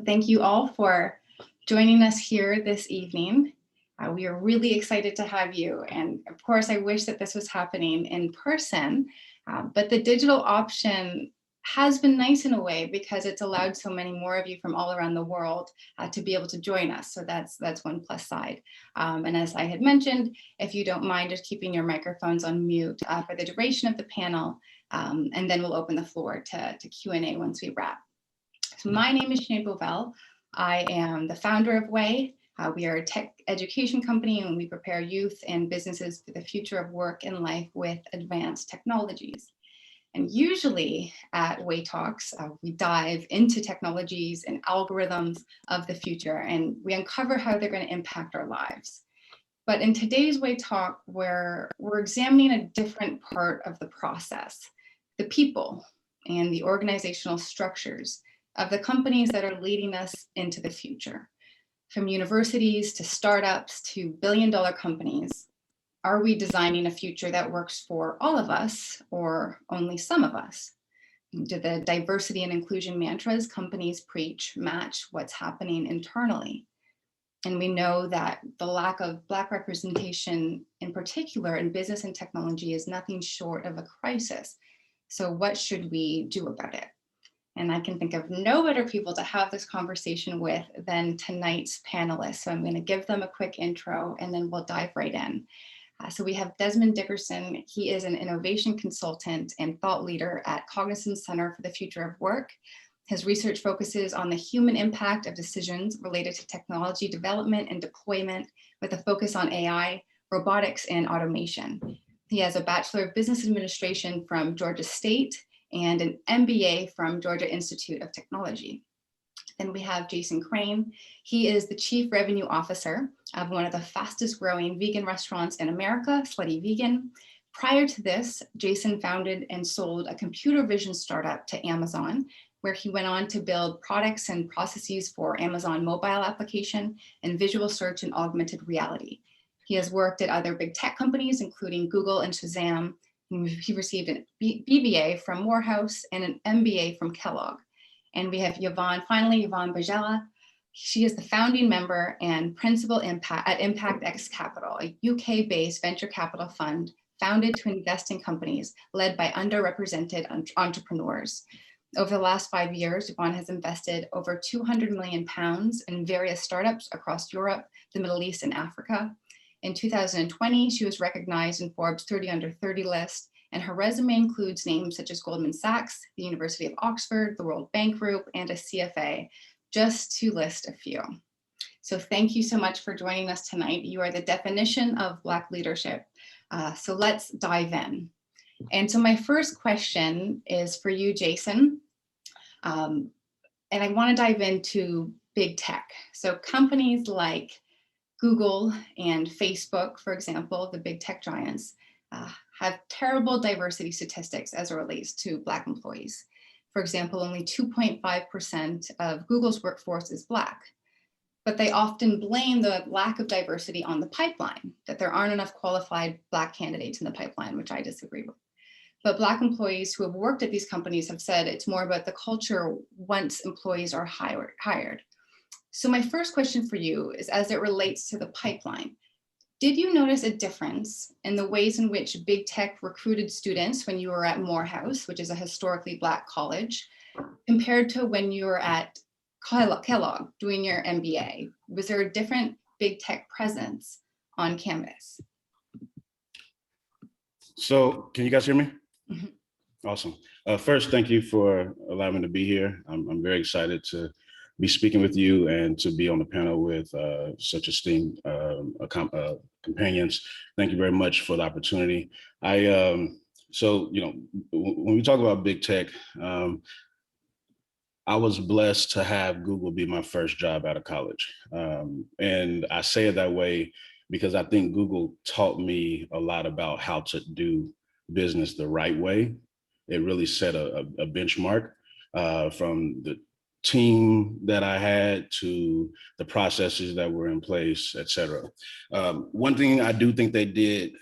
Thank you all for joining us here this evening. We are really excited to have you. And of course, I wish that this was happening in person, but the digital option has been nice in a way because it's allowed so many more of you from all around the world to be able to join us. So that's one plus side. And as I had mentioned, if you don't mind just keeping your microphones on mute for the duration of the panel, and then we'll open the floor to Q&A once we wrap. So my name is Sinead Bovell. I am the founder of WAYE. We are a tech education company and we prepare youth and businesses for the future of work and life with advanced technologies. And usually at WAYE Talks, we dive into technologies and algorithms of the future and we uncover how they're going to impact our lives. But in today's WAYE Talk, we're examining a different part of the process, the people and the organizational structures of the companies that are leading us into the future. From universities to startups to billion-dollar companies, are we designing a future that works for all of us or only some of us? Do the diversity and inclusion mantras companies preach match what's happening internally? And we know that the lack of Black representation, in particular in business and technology, is nothing short of a crisis. So what should we do about it? And I can think of no better people to have this conversation with than tonight's panelists. So I'm going to give them a quick intro and then we'll dive right in. So we have Desmond Dickerson. He is an innovation consultant and thought leader at Cognizant Center for the Future of Work. His research focuses on the human impact of decisions related to technology development and deployment with a focus on AI, robotics, and automation. He has a Bachelor of Business Administration from Georgia State and an MBA from Georgia Institute of Technology. Then we have Jason Crain. He is the Chief Revenue Officer of one of the fastest growing vegan restaurants in America, Slutty Vegan. Prior to this, Jason founded and sold a computer vision startup to Amazon, where he went on to build products and processes for Amazon mobile application and visual search and augmented reality. He has worked at other big tech companies, including Google and Shazam. He received an BBA from Morehouse and an MBA from Kellogg. And we have Yvonne, finally, Yvonne Bajela. She is the founding member and principal at Impact X Capital, a UK-based venture capital fund founded to invest in companies led by underrepresented entrepreneurs. Over the last 5 years, Yvonne has invested over £200 million in various startups across Europe, the Middle East, and Africa. In 2020, she was recognized in Forbes 30 Under 30 list, and her resume includes names such as Goldman Sachs, the University of Oxford, the World Bank Group, and a CFA, just to list a few. So thank you so much for joining us tonight. You are the definition of Black leadership. So let's dive in. And so my first question is for you, Jason. And I want to dive into big tech. So companies like Google and Facebook, for example, the big tech giants, have terrible diversity statistics as it relates to Black employees. For example, only 2.5% of Google's workforce is Black, but they often blame the lack of diversity on the pipeline, that there aren't enough qualified Black candidates in the pipeline, which I disagree with. But Black employees who have worked at these companies have said it's more about the culture once employees are hired. So my first question for you is, as it relates to the pipeline, did you notice a difference in the ways in which big tech recruited students when you were at Morehouse, which is a historically Black college, compared to when you were at Kellogg doing your MBA? Was there a different big tech presence on campus? So can you guys hear me? Mm-hmm. Awesome. First, thank you for allowing me to be here. I'm very excited to be speaking with you and to be on the panel with such esteemed companions. Thank you very much for the opportunity. So, you know, when we talk about big tech, I was blessed to have Google be my first job out of college. And I say it that way because I think Google taught me a lot about how to do business the right way. It really set a benchmark from the team that I had to the processes that were in place, et cetera. One thing I do think they did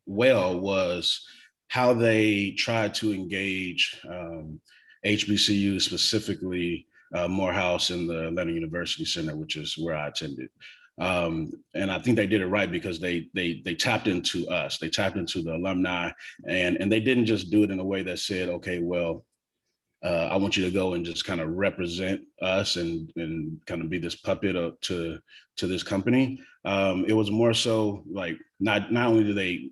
well was how they tried to engage HBCUs, specifically Morehouse and the Atlanta University Center, which is where I attended. And I think they did it right because they tapped into us. They tapped into the alumni, and they didn't just do it in a way that said, okay, well, I want you to go and just kind of represent us and kind of be this puppet to this company. It was more so like not only do they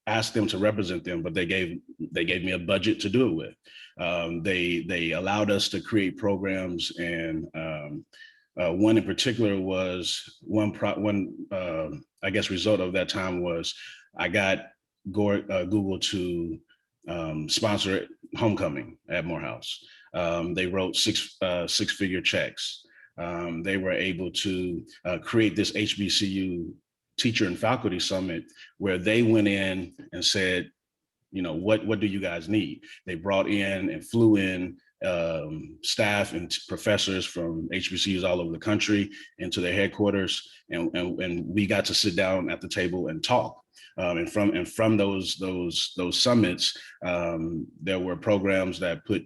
ask them to represent them, but they gave me a budget to do it with. They allowed us to create programs, and one in particular was one I guess result of that time was I got Google to sponsor homecoming at Morehouse. They wrote six-figure checks. They were able to create this HBCU Teacher and Faculty Summit where they went in and said, you know, what do you guys need? They brought in and flew in staff and professors from HBCUs all over the country into their headquarters, and we got to sit down at the table and talk. And from those summits, there were programs that put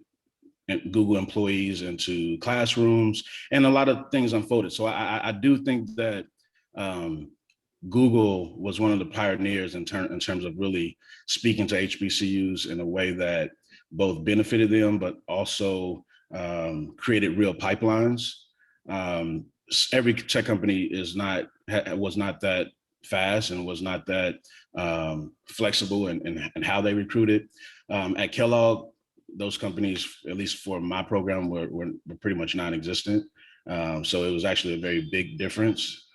Google employees into classrooms, and a lot of things unfolded. So I do think that Google was one of the pioneers in terms of really speaking to HBCUs in a way that both benefited them, but also created real pipelines. Every tech company was not that fast and was not that flexible in how they recruited. At Kellogg, those companies, at least for my program, were pretty much non-existent. So it was actually a very big difference.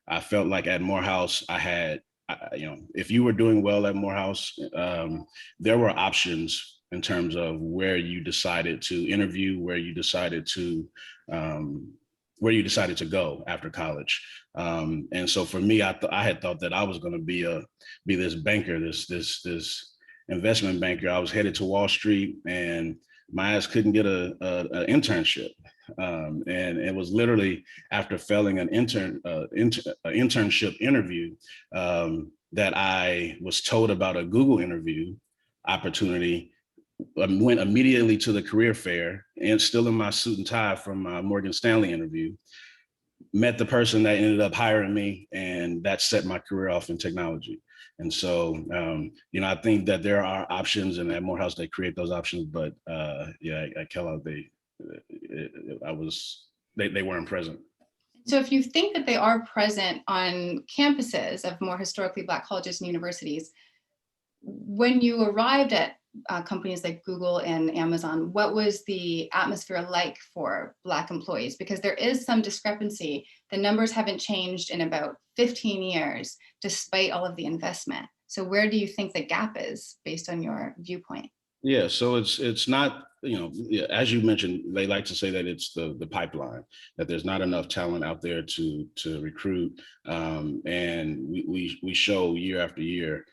I felt like at Morehouse, if you were doing well at Morehouse, there were options in terms of where you decided to interview, where you decided to go after college. And so for me, I had thought that I was going to be this banker, this investment banker. I was headed to Wall Street, and my ass couldn't get an internship. And it was literally after failing an internship interview that I was told about a Google interview opportunity. I went immediately to the career fair, and still in my suit and tie from my Morgan Stanley interview, met the person that ended up hiring me, and that set my career off in technology. And so, I think that there are options, and at Morehouse they create those options. But at Kellogg they weren't present. So if you think that they are present on campuses of more historically Black colleges and universities, when you arrived at companies like Google and Amazon, what was the atmosphere like for Black employees? Because there is some discrepancy. The numbers haven't changed in about 15 years, despite all of the investment. So where do you think the gap is based on your viewpoint? Yeah, so it's not, as you mentioned, they like to say that it's the pipeline, that there's not enough talent out there to recruit. And we show year after year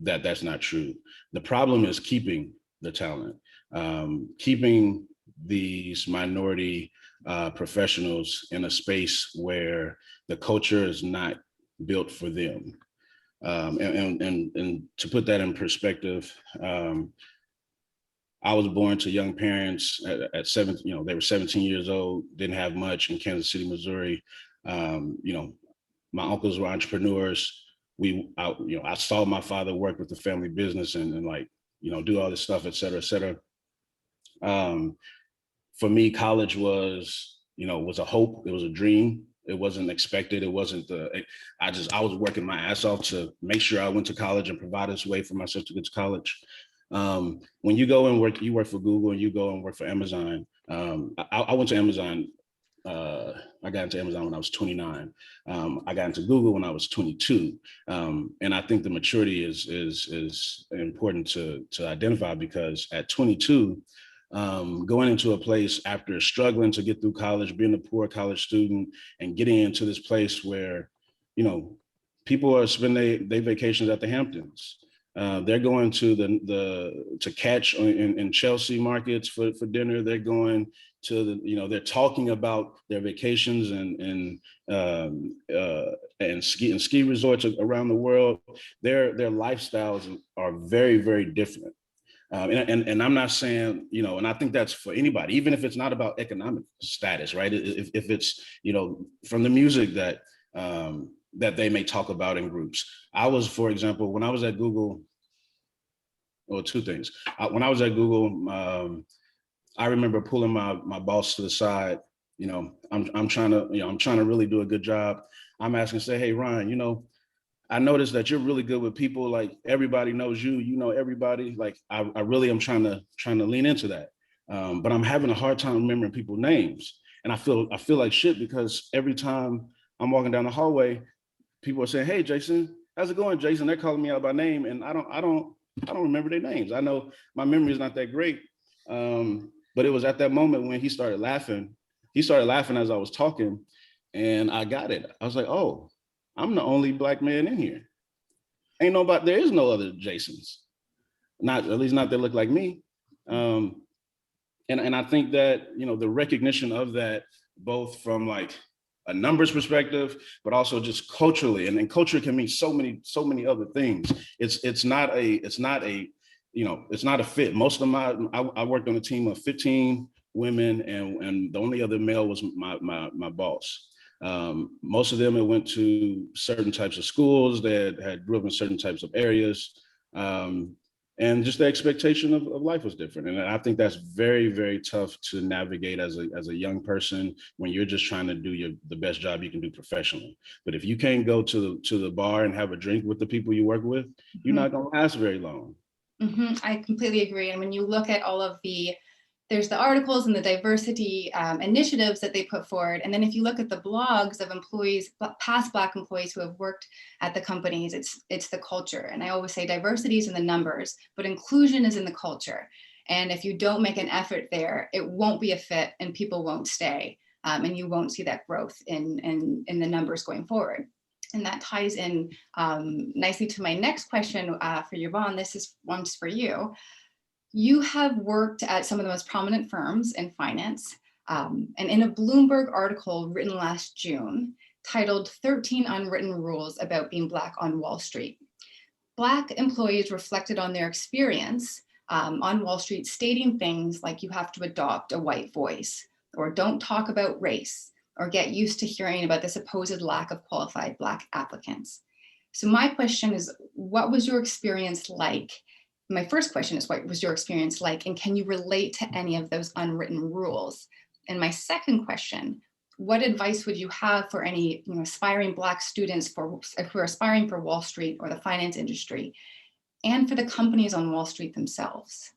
that that's not true. The problem is keeping the talent, keeping these minority professionals in a space where the culture is not built for them. And to put that in perspective, I was born to young parents at 7, they were 17 years old, didn't have much in Kansas City, Missouri. My uncles were entrepreneurs. I saw my father work with the family business and do all this stuff, et cetera, et cetera. For me, college was a hope. It was a dream. It wasn't expected. It wasn't I was working my ass off to make sure I went to college and provide this way for myself to get to college. When you go and work, you work for Google and you go and work for Amazon. I went to Amazon. I got into Amazon when I was 29. I got into Google when I was 22. And I think the maturity is important to identify, because at 22, going into a place after struggling to get through college, being a poor college student, and getting into this place where, people are spending their vacations at the Hamptons. They're going to to catch in Chelsea markets for dinner. They're going to they're talking about their vacations and ski resorts around the world. Their lifestyles are very, very different. And I'm not saying, you know, and I think that's for anybody, even if it's not about economic status, right? If it's, you know, from the music that that they may talk about in groups. I was, for example, when I was at Google, well, two things. When I was at Google, I remember pulling my boss to the side. You know, I'm trying to really do a good job. I'm asking, say, hey, Ryan, you know, I noticed that you're really good with people. Like everybody knows you, you know everybody. Like I really am trying to lean into that. But I'm having a hard time remembering people's names. And I feel like shit because every time I'm walking down the hallway, people are saying, hey, Jason, how's it going, Jason? They're calling me out by name and I don't remember their names. I know my memory is not that great. But it was at that moment when he started laughing. He started laughing as I was talking and I got it. I was like, oh, I'm the only Black man in here. There is no other Jasons. Not, at least not that look like me. And I think that, you know, the recognition of that, both from like a numbers perspective, but also just culturally, and then culture can mean so many other things. It's not a you know, it's not a fit. Most of I worked on a team of 15 women, and the only other male was my boss. Most of them had went to certain types of schools that had grew up in certain types of areas. And just the expectation of life was different. And I think that's very, very tough to navigate as a young person when you're just trying to do the best job you can do professionally. But if you can't go to the bar and have a drink with the people you work with, you're not going to last very long. I completely agree. And when you look at all of there's the articles and the diversity initiatives that they put forward. And then if you look at the blogs of employees, past Black employees who have worked at the companies, it's the culture. And I always say diversity is in the numbers, but inclusion is in the culture. And if you don't make an effort there, it won't be a fit and people won't stay. And you won't see that growth in the numbers going forward. And that ties in nicely to my next question for Yvonne. This one's for you. You have worked at some of the most prominent firms in finance, and in a Bloomberg article written last June titled 13 Unwritten Rules About Being Black on Wall Street, Black employees reflected on their experience on Wall Street, stating things like you have to adopt a white voice, or don't talk about race, or get used to hearing about the supposed lack of qualified Black applicants. So my question is, what was your experience like? My first question is, what was your experience like? And can you relate to any of those unwritten rules? And my second question, what advice would you have for any aspiring Black students who are aspiring for Wall Street or the finance industry, and for the companies on Wall Street themselves?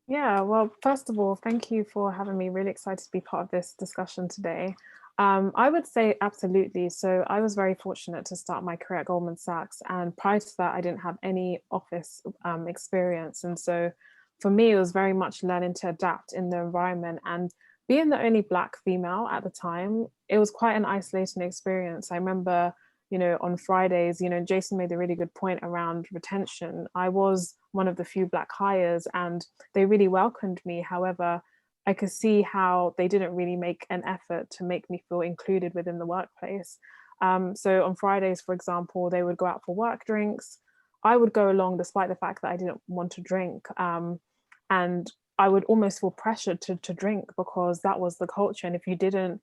Yeah, well, first of all, thank you for having me. Really excited to be part of this discussion today. I would say absolutely. So I was very fortunate to start my career at Goldman Sachs. And prior to that, I didn't have any office experience. And so for me, it was very much learning to adapt in the environment. And being the only Black female at the time, it was quite an isolating experience. I remember, on Fridays, Jason made a really good point around retention. I was one of the few Black hires and they really welcomed me. However, I could see how they didn't really make an effort to make me feel included within the workplace. So on Fridays, for example, they would go out for work drinks. I would go along despite the fact that I didn't want to drink. And I would almost feel pressured to drink because that was the culture. And if you didn't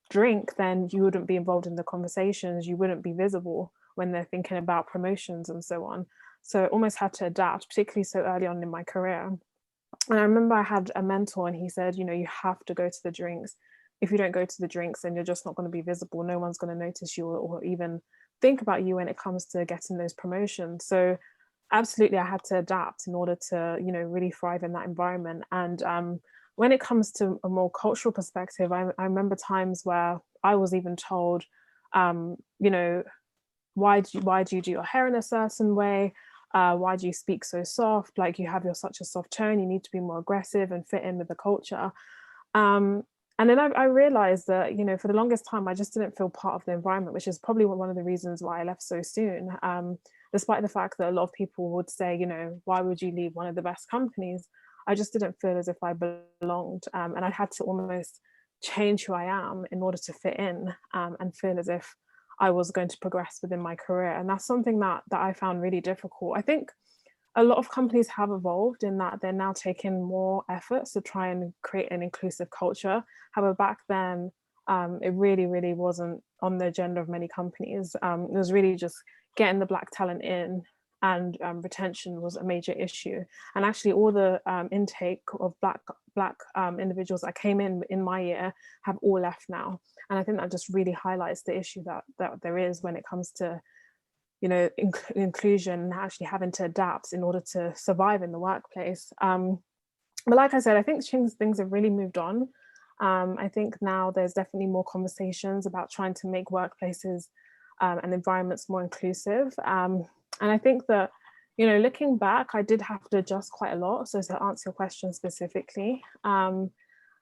drink, then you wouldn't be involved in the conversations. You wouldn't be visible when they're thinking about promotions and so on. So I almost had to adapt, particularly so early on in my career. And I remember I had a mentor and he said, you have to go to the drinks. If you don't go to the drinks, then you're just not going to be visible. No one's going to notice you or even think about you when it comes to getting those promotions. So absolutely, I had to adapt in order to, really thrive in that environment. And when it comes to a more cultural perspective, I remember times where I was even told, why do you do your hair in a certain way? Why do you speak so soft? Like you have such a soft tone, you need to be more aggressive and fit in with the culture. And then I realized that, for the longest time, I just didn't feel part of the environment, which is probably one of the reasons why I left so soon. Despite the fact that a lot of people would say, why would you leave one of the best companies? I just didn't feel as if I belonged. And I had to almost change who I am in order to fit in and feel as if I was going to progress within my career. And that's something that I found really difficult. I think a lot of companies have evolved in that they're now taking more efforts to try and create an inclusive culture. However, back then, it really wasn't on the agenda of many companies. It was really just getting the Black talent in, and retention was a major issue. And actually all the intake of Black individuals that came in my year have all left now. And I think that just really highlights the issue that there is when it comes to, you know, inclusion and actually having to adapt in order to survive in the workplace. But like I said, I think things have really moved on. I think now there's definitely more conversations about trying to make workplaces and environments more inclusive. And I think that, you know, looking back, I did have to adjust quite a lot. So to answer your question specifically,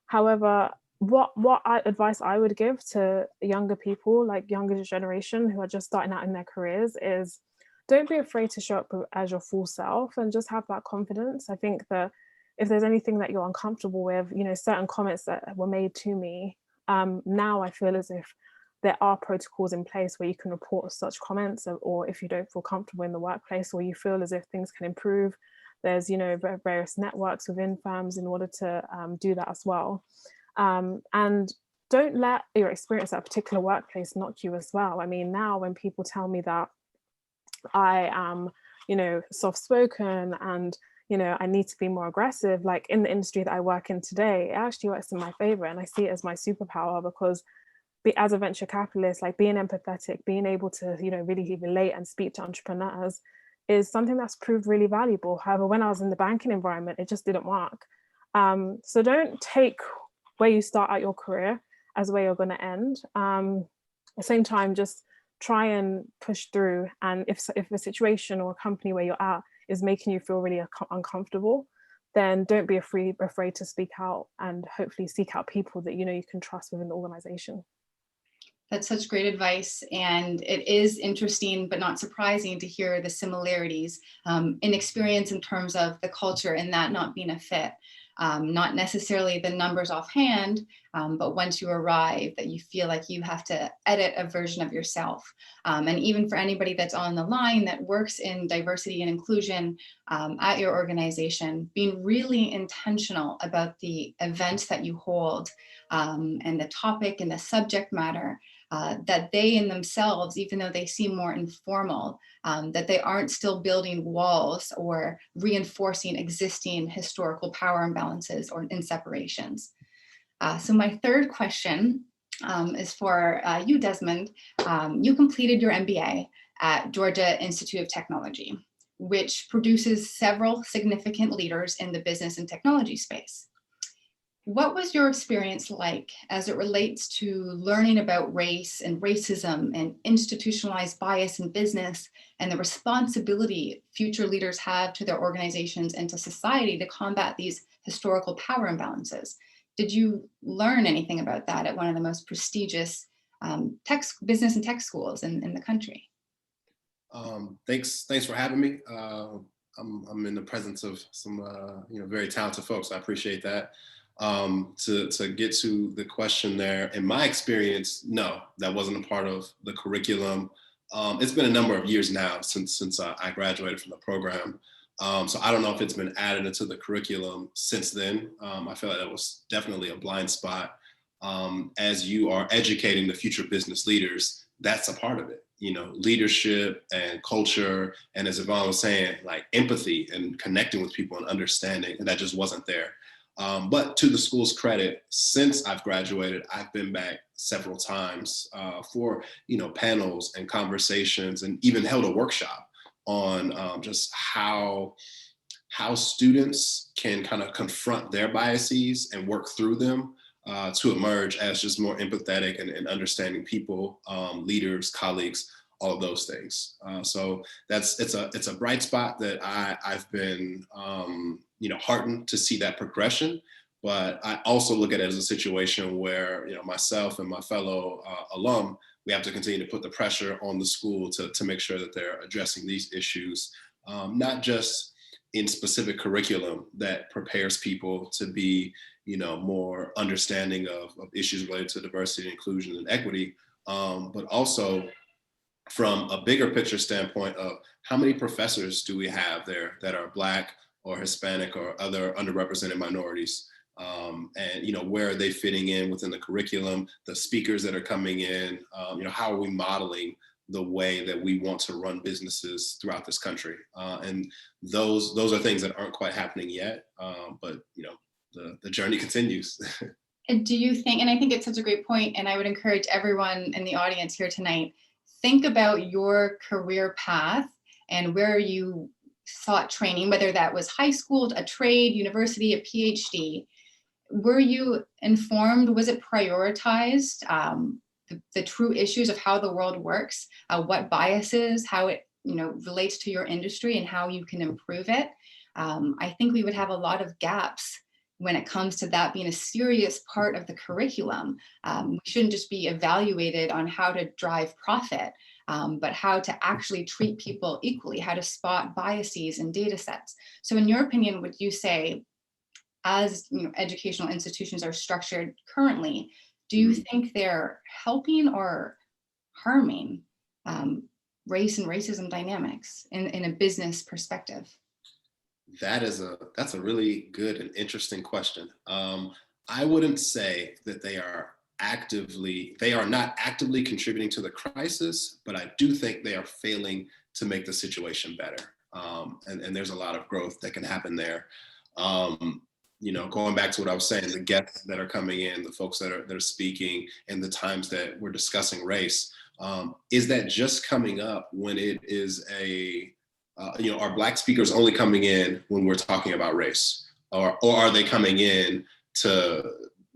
however, what advice I would give to younger people, like younger generation who are just starting out in their careers, is don't be afraid to show up as your full self and just have that confidence. I think that if there's anything that you're uncomfortable with, you know, certain comments that were made to me, now I feel as if there are protocols in place where you can report such comments, or if you don't feel comfortable in the workplace or you feel as if things can improve, there's, you know, various networks within firms in order to do that as well. And don't let your experience at a particular workplace knock you as well. I mean, now when people tell me that I am, you know, soft-spoken and, you know, I need to be more aggressive, like in the industry that I work in today, it actually works in my favor. And I see it as my superpower, because as a venture capitalist, like being empathetic, being able to, you know, really relate and speak to entrepreneurs is something that's proved really valuable. However, when I was in the banking environment, it just didn't work. So don't take where you start out your career as where you're going to end. At the same time, just try and push through. And if a situation or a company where you're at is making you feel really uncomfortable, then don't be afraid to speak out, and hopefully seek out people that, you know, you can trust within the organization. That's such great advice. And it is interesting, but not surprising, to hear the similarities in experience in terms of the culture and that not being a fit. Not necessarily the numbers offhand, but once you arrive, that you feel like you have to edit a version of yourself. And even for anybody that's on the line that works in diversity and inclusion at your organization, being really intentional about the events that you hold and the topic and the subject matter, that they in themselves, even though they seem more informal, that they aren't still building walls or reinforcing existing historical power imbalances or in separations. So my third question is for you, Desmond. You completed your MBA at Georgia Institute of Technology, which produces several significant leaders in the business and technology space. What was your experience like as it relates to learning about race and racism and institutionalized bias in business, and the responsibility future leaders have to their organizations and to society to combat these historical power imbalances? Did you learn anything about that at one of the most prestigious business and tech schools in the country? Thanks for having me. I'm in the presence of some very talented folks. I appreciate that. To get to the question there, in my experience, no, that wasn't a part of the curriculum. It's been a number of years now since I graduated from the program. So I don't know if it's been added into the curriculum since then. I feel like that was definitely a blind spot. As you are educating the future business leaders, that's a part of it. You know, leadership and culture, and as Yvonne was saying, like empathy and connecting with people and understanding, and that just wasn't there. But to the school's credit, since I've graduated, I've been back several times for, panels and conversations, and even held a workshop on just how students can kind of confront their biases and work through them to emerge as just more empathetic and understanding people, leaders, colleagues, all of those things. So it's a bright spot that I've been heartened to see that progression. But I also look at it as a situation where myself and my fellow alum, we have to continue to put the pressure on the school to make sure that they're addressing these issues, not just in specific curriculum that prepares people to be more understanding of issues related to diversity and inclusion and equity, but also from a bigger picture standpoint of how many professors do we have there that are Black or Hispanic or other underrepresented minorities? And, you know, where are they fitting in within the curriculum, the speakers that are coming in, you know, how are we modeling the way that we want to run businesses throughout this country? And those are things that aren't quite happening yet, but, you know, the journey continues. And do you think, and I think it's such a great point, and I would encourage everyone in the audience here tonight, think about your career path and where you sought training, whether that was high school, a trade, university, a PhD. Were you informed? Was it prioritized? The true issues of how the world works, what biases, how it, you know, relates to your industry and how you can improve it. I think we would have a lot of gaps when it comes to that being a serious part of the curriculum. We shouldn't just be evaluated on how to drive profit, but how to actually treat people equally, how to spot biases in data sets. So in your opinion, would you say, as you know, educational institutions are structured currently, do you think they're helping or harming race and racism dynamics in a business perspective? That's a really good and interesting question. I wouldn't say that they are not actively contributing to the crisis, but I do think they are failing to make the situation better. And there's a lot of growth that can happen there. You know, going back to what I was saying, the guests that are coming in, the folks that are speaking, and the times that we're discussing race, is that just coming up when it is you know, are Black speakers only coming in when we're talking about race? Or are they coming in to,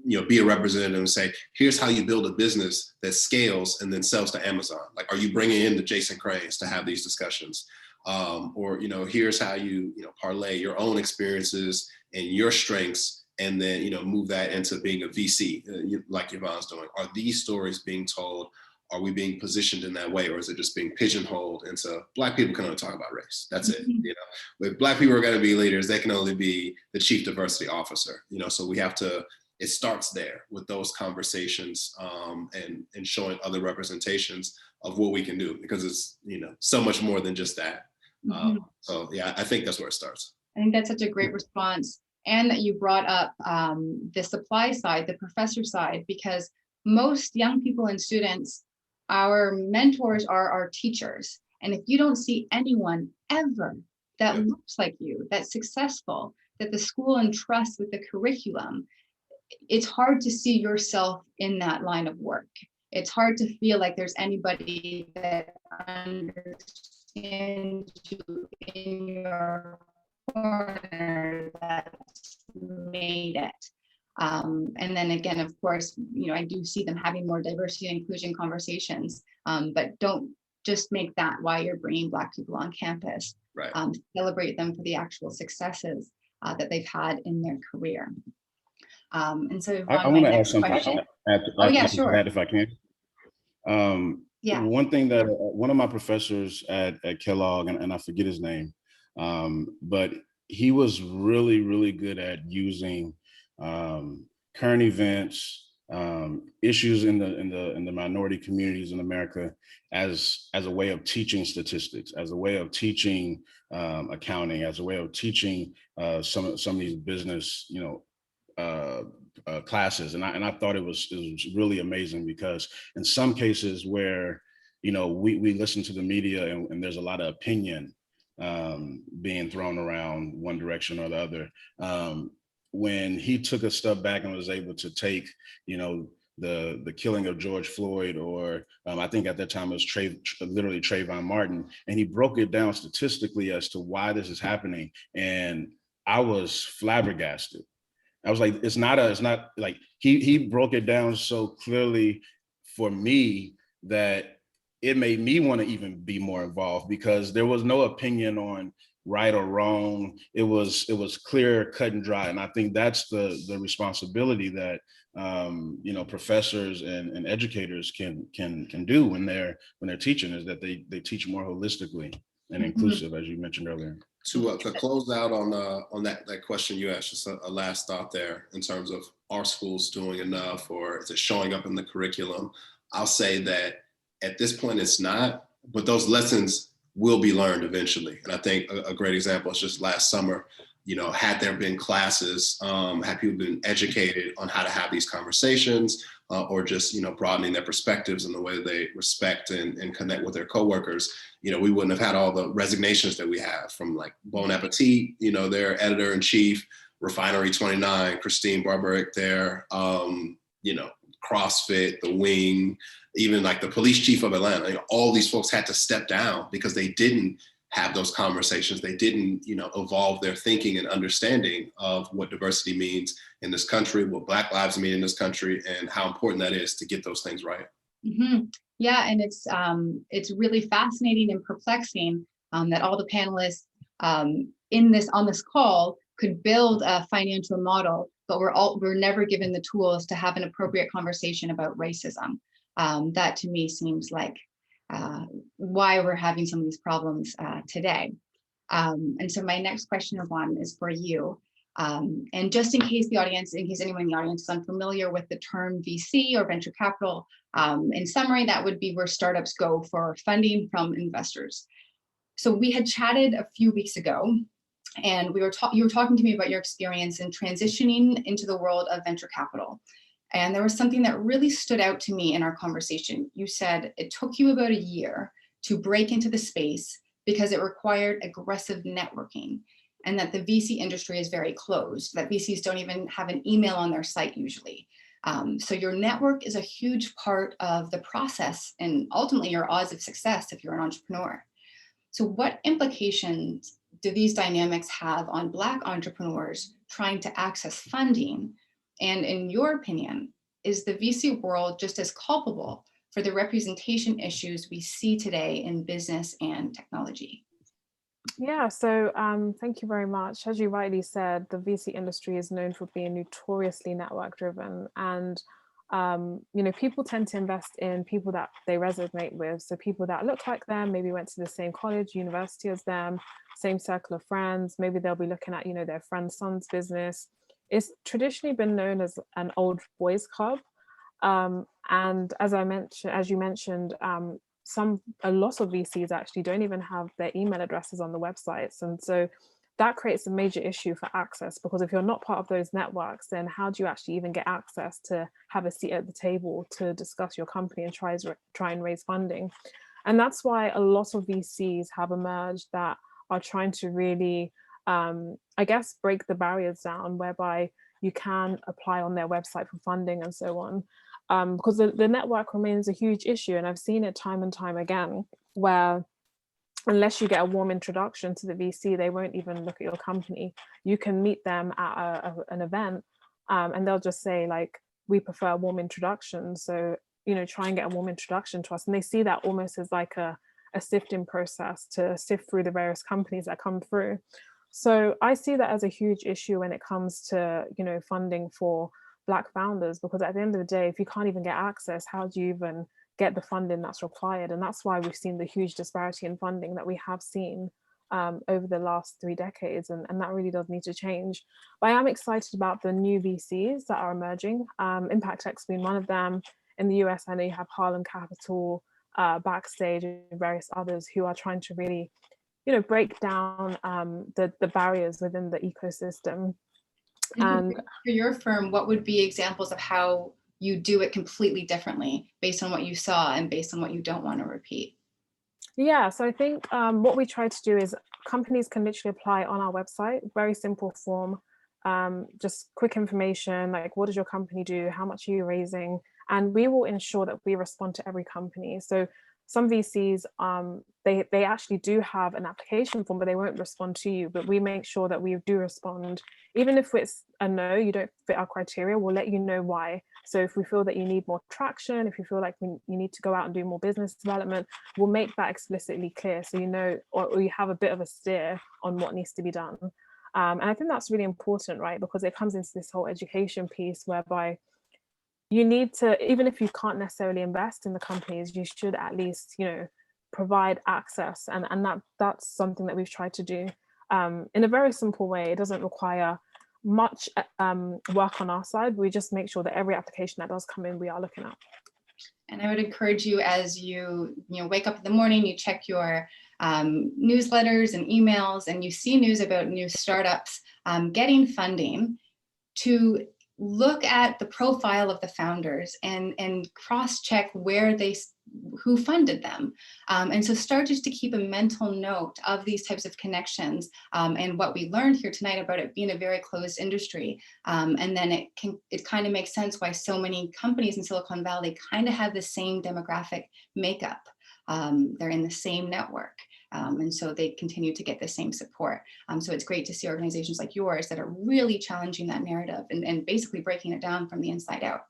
you know, be a representative and say, here's how you build a business that scales and then sells to Amazon? Like, are you bringing in the Jason Crains to have these discussions? Or, you know, here's how you know, parlay your own experiences and your strengths, and then, you know, move that into being a VC, like Yvonne's doing. Are these stories being told? Are we being positioned in that way, or is it just being pigeonholed into Black people can only talk about race? That's it. You know, if Black people are going to be leaders, they can only be the chief diversity officer. You know, so we have to. It starts there with those conversations, and showing other representations of what we can do, because it's, you know, so much more than just that. So yeah, I think that's where it starts. I think that's such a great response, and that you brought up the supply side, the professor side, because most young people and students, our mentors are our teachers. And if you don't see anyone ever that looks like you, that's successful, that the school entrusts with the curriculum, it's hard to see yourself in that line of work. It's hard to feel like there's anybody that understands you in your corner that's made it. And then again, of course, you know, I do see them having more diversity and inclusion conversations, but don't just make that why you're bringing Black people on campus. Right. Celebrate them for the actual successes that they've had in their career. And so Yvonne, I want to add something. Sure. If I can. Yeah. One thing that one of my professors at Kellogg, and I forget his name, but he was really, really good at using current events, issues in the minority communities in America as a way of teaching statistics, as a way of teaching accounting, as a way of teaching some of these business, you know, classes. And I thought it was really amazing, because in some cases where, you know, we listen to the media and there's a lot of opinion being thrown around one direction or the other. When he took a step back and was able to take, you know, the killing of George Floyd, or I think at that time it was literally Trayvon Martin, and he broke it down statistically as to why this is happening. And I was flabbergasted. I was like, it's not like he broke it down so clearly for me that it made me want to even be more involved, because there was no opinion on right or wrong. It was clear, cut and dry. And I think that's the responsibility that you know, professors and educators can do when they're teaching, is that they teach more holistically and inclusive, as you mentioned earlier. To close out on that question you asked, just a last thought there in terms of, are schools doing enough, or is it showing up in the curriculum? I'll say that at this point it's not, but those lessons will be learned eventually. And I think a great example is just last summer, had there been classes, had people been educated on how to have these conversations, or just, broadening their perspectives and the way they respect and connect with their coworkers, we wouldn't have had all the resignations that we have from like Bon Appetit, their editor-in-chief, Refinery 29, Christine Barbaric there, CrossFit, The Wing, even like the police chief of Atlanta. All these folks had to step down because they didn't have those conversations. They didn't, evolve their thinking and understanding of what diversity means in this country, what Black lives mean in this country, and how important that is to get those things right. Mm-hmm. Yeah, and it's really fascinating and perplexing that all the panelists on this call could build a financial model, but we're never given the tools to have an appropriate conversation about racism. That to me seems like why we're having some of these problems today. And so my next question, Yvonne, is for you. And just in case anyone in the audience is unfamiliar with the term VC or venture capital, in summary, that would be where startups go for funding from investors. So we had chatted a few weeks ago, and you were talking to me about your experience in transitioning into the world of venture capital. And there was something that really stood out to me in our conversation. You said it took you about a year to break into the space because it required aggressive networking, and that the VC industry is very closed, that VCs don't even have an email on their site usually. So your network is a huge part of the process and ultimately your odds of success if you're an entrepreneur. So what implications do these dynamics have on Black entrepreneurs trying to access funding? And in your opinion, is the VC world just as culpable for the representation issues we see today in business and technology? Yeah, so thank you very much. As you rightly said, the VC industry is known for being notoriously network driven, and people tend to invest in people that they resonate with. So people that look like them, maybe went to the same college, university as them, same circle of friends. Maybe they'll be looking at their friend's son's business. It's traditionally been known as an old boys club, and as you mentioned, a lot of VCs actually don't even have their email addresses on the websites. And so that creates a major issue for access, because if you're not part of those networks, then how do you actually even get access to have a seat at the table to discuss your company and try and raise funding? And that's why a lot of VCs have emerged that are trying to really, break the barriers down, whereby you can apply on their website for funding and so on. Because the network remains a huge issue. And I've seen it time and time again, where unless you get a warm introduction to the VC, they won't even look at your company. You can meet them at an event and they'll just say, like, we prefer a warm introduction. So, try and get a warm introduction to us. And they see that almost as like a sifting process to sift through the various companies that come through. So I see that as a huge issue when it comes to, funding for Black founders, because at the end of the day, if you can't even get access, how do you even get the funding that's required? And that's why we've seen the huge disparity in funding that we have seen over the last 3 decades. And that really does need to change. But I am excited about the new VCs that are emerging, Impact X being one of them. In the US, I know you have Harlem Capital, Backstage, and various others who are trying to really, break down the barriers within the ecosystem. And for your firm, what would be examples of how you do it completely differently based on what you saw and based on what you don't want to repeat? Yeah, so I think what we try to do is companies can literally apply on our website, very simple form, just quick information, like what does your company do? How much are you raising? And we will ensure that we respond to every company. So some VCs, they actually do have an application form, but they won't respond to you. But we make sure that we do respond. Even if it's a no, you don't fit our criteria, we'll let you know why. So if we feel that you need more traction, if you feel like you need to go out and do more business development, we'll make that explicitly clear. So or you have a bit of a steer on what needs to be done. And I think that's really important, right? Because it comes into this whole education piece whereby you need to, even if you can't necessarily invest in the companies, you should at least, provide access. And that's something that we've tried to do in a very simple way. It doesn't require much work on our side. We just make sure that every application that does come in, we are looking at. And I would encourage you, as you wake up in the morning, you check your newsletters and emails, and you see news about new startups getting funding, to look at the profile of the founders and cross-check who funded them. And so start just to keep a mental note of these types of connections, and what we learned here tonight about it being a very closed industry. And then it kind of makes sense why so many companies in Silicon Valley kind of have the same demographic makeup. They're in the same network. And so they continue to get the same support. So it's great to see organizations like yours that are really challenging that narrative and basically breaking it down from the inside out.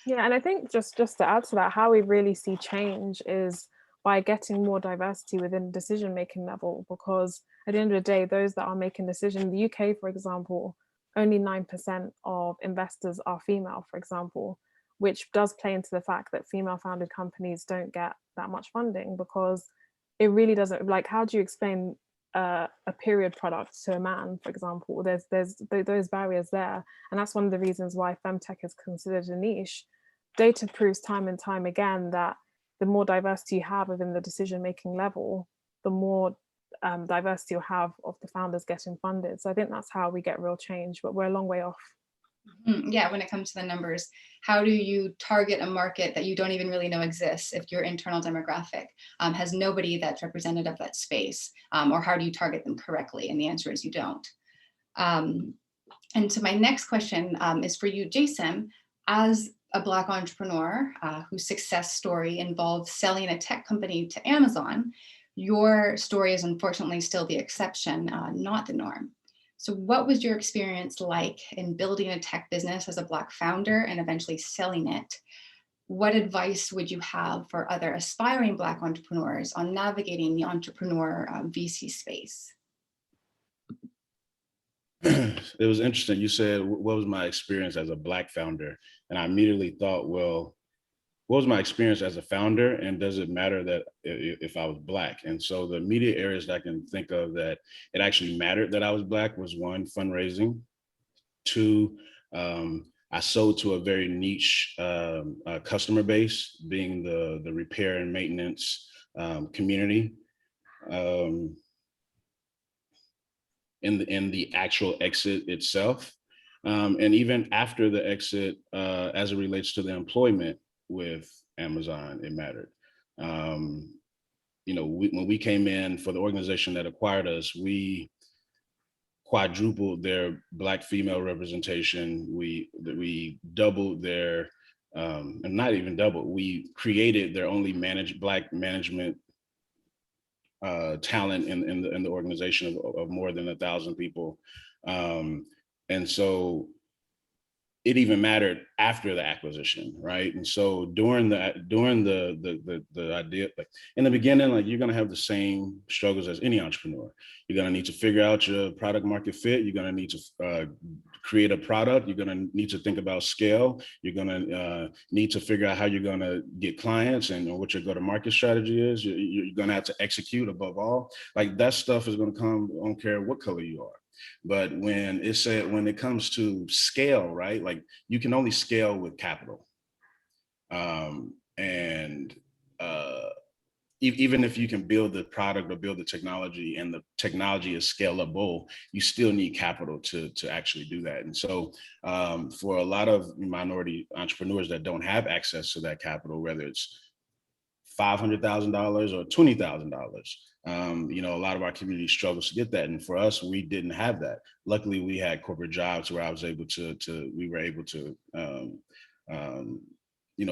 Yeah, and I think just to add to that, how we really see change is by getting more diversity within decision-making level, because at the end of the day, those that are making decisions, in the UK, for example, only 9% of investors are female, for example, which does play into the fact that female-founded companies don't get that much funding, because it really doesn't, like, how do you explain a period product to a man, for example? There's those barriers there. And that's one of the reasons why femtech is considered a niche. Data proves time and time again that the more diversity you have within the decision-making level, the more diversity you'll have of the founders getting funded. So I think that's how we get real change, but we're a long way off. Yeah, when it comes to the numbers, how do you target a market that you don't even really know exists if your internal demographic has nobody that's representative of that space? Or how do you target them correctly? And the answer is you don't. And so my next question is for you, Jason. As a Black entrepreneur whose success story involves selling a tech company to Amazon, your story is unfortunately still the exception, not the norm. So what was your experience like in building a tech business as a Black founder and eventually selling it? What advice would you have for other aspiring Black entrepreneurs on navigating the entrepreneur VC space? It was interesting. You said, what was my experience as a Black founder? And I immediately thought, well, what was my experience as a founder, and does it matter that if I was Black? And so the immediate areas that I can think of that it actually mattered that I was Black was, one, fundraising. Two, I sold to a very niche customer base, being the repair and maintenance community. In the actual exit itself. And even after the exit, as it relates to the employment with Amazon, it mattered. When we came in for the organization that acquired us, we quadrupled their Black female representation. We doubled their, and not even doubled, we created their only Black management talent in the organization of more than 1,000 people. And so it even mattered after the acquisition, right? And so during the idea, like in the beginning, like, you're gonna have the same struggles as any entrepreneur. You're gonna need to figure out your product market fit. You're gonna need to create a product. You're gonna need to think about scale. You're gonna need to figure out how you're gonna get clients and what your go-to-market strategy is. You're gonna have to execute above all. Like, that stuff is gonna come, I don't care what color you are. But when it comes to scale, right? Like, you can only scale with capital. Even if you can build the product or build the technology and the technology is scalable, you still need capital to actually do that. And so for a lot of minority entrepreneurs that don't have access to that capital, whether it's $500,000 or $20,000, a lot of our community struggles to get that. And for us, we didn't have that. Luckily, we had corporate jobs where we were able to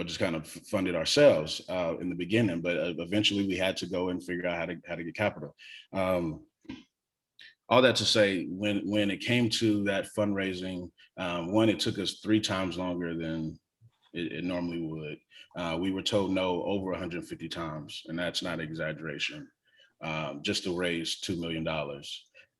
just kind of fund it ourselves in the beginning, but eventually we had to go and figure out how to get capital. All that to say, when it came to that fundraising, one, it took us 3 times longer than it normally would. We were told no over 150 times, and that's not an exaggeration, just to raise $2 million.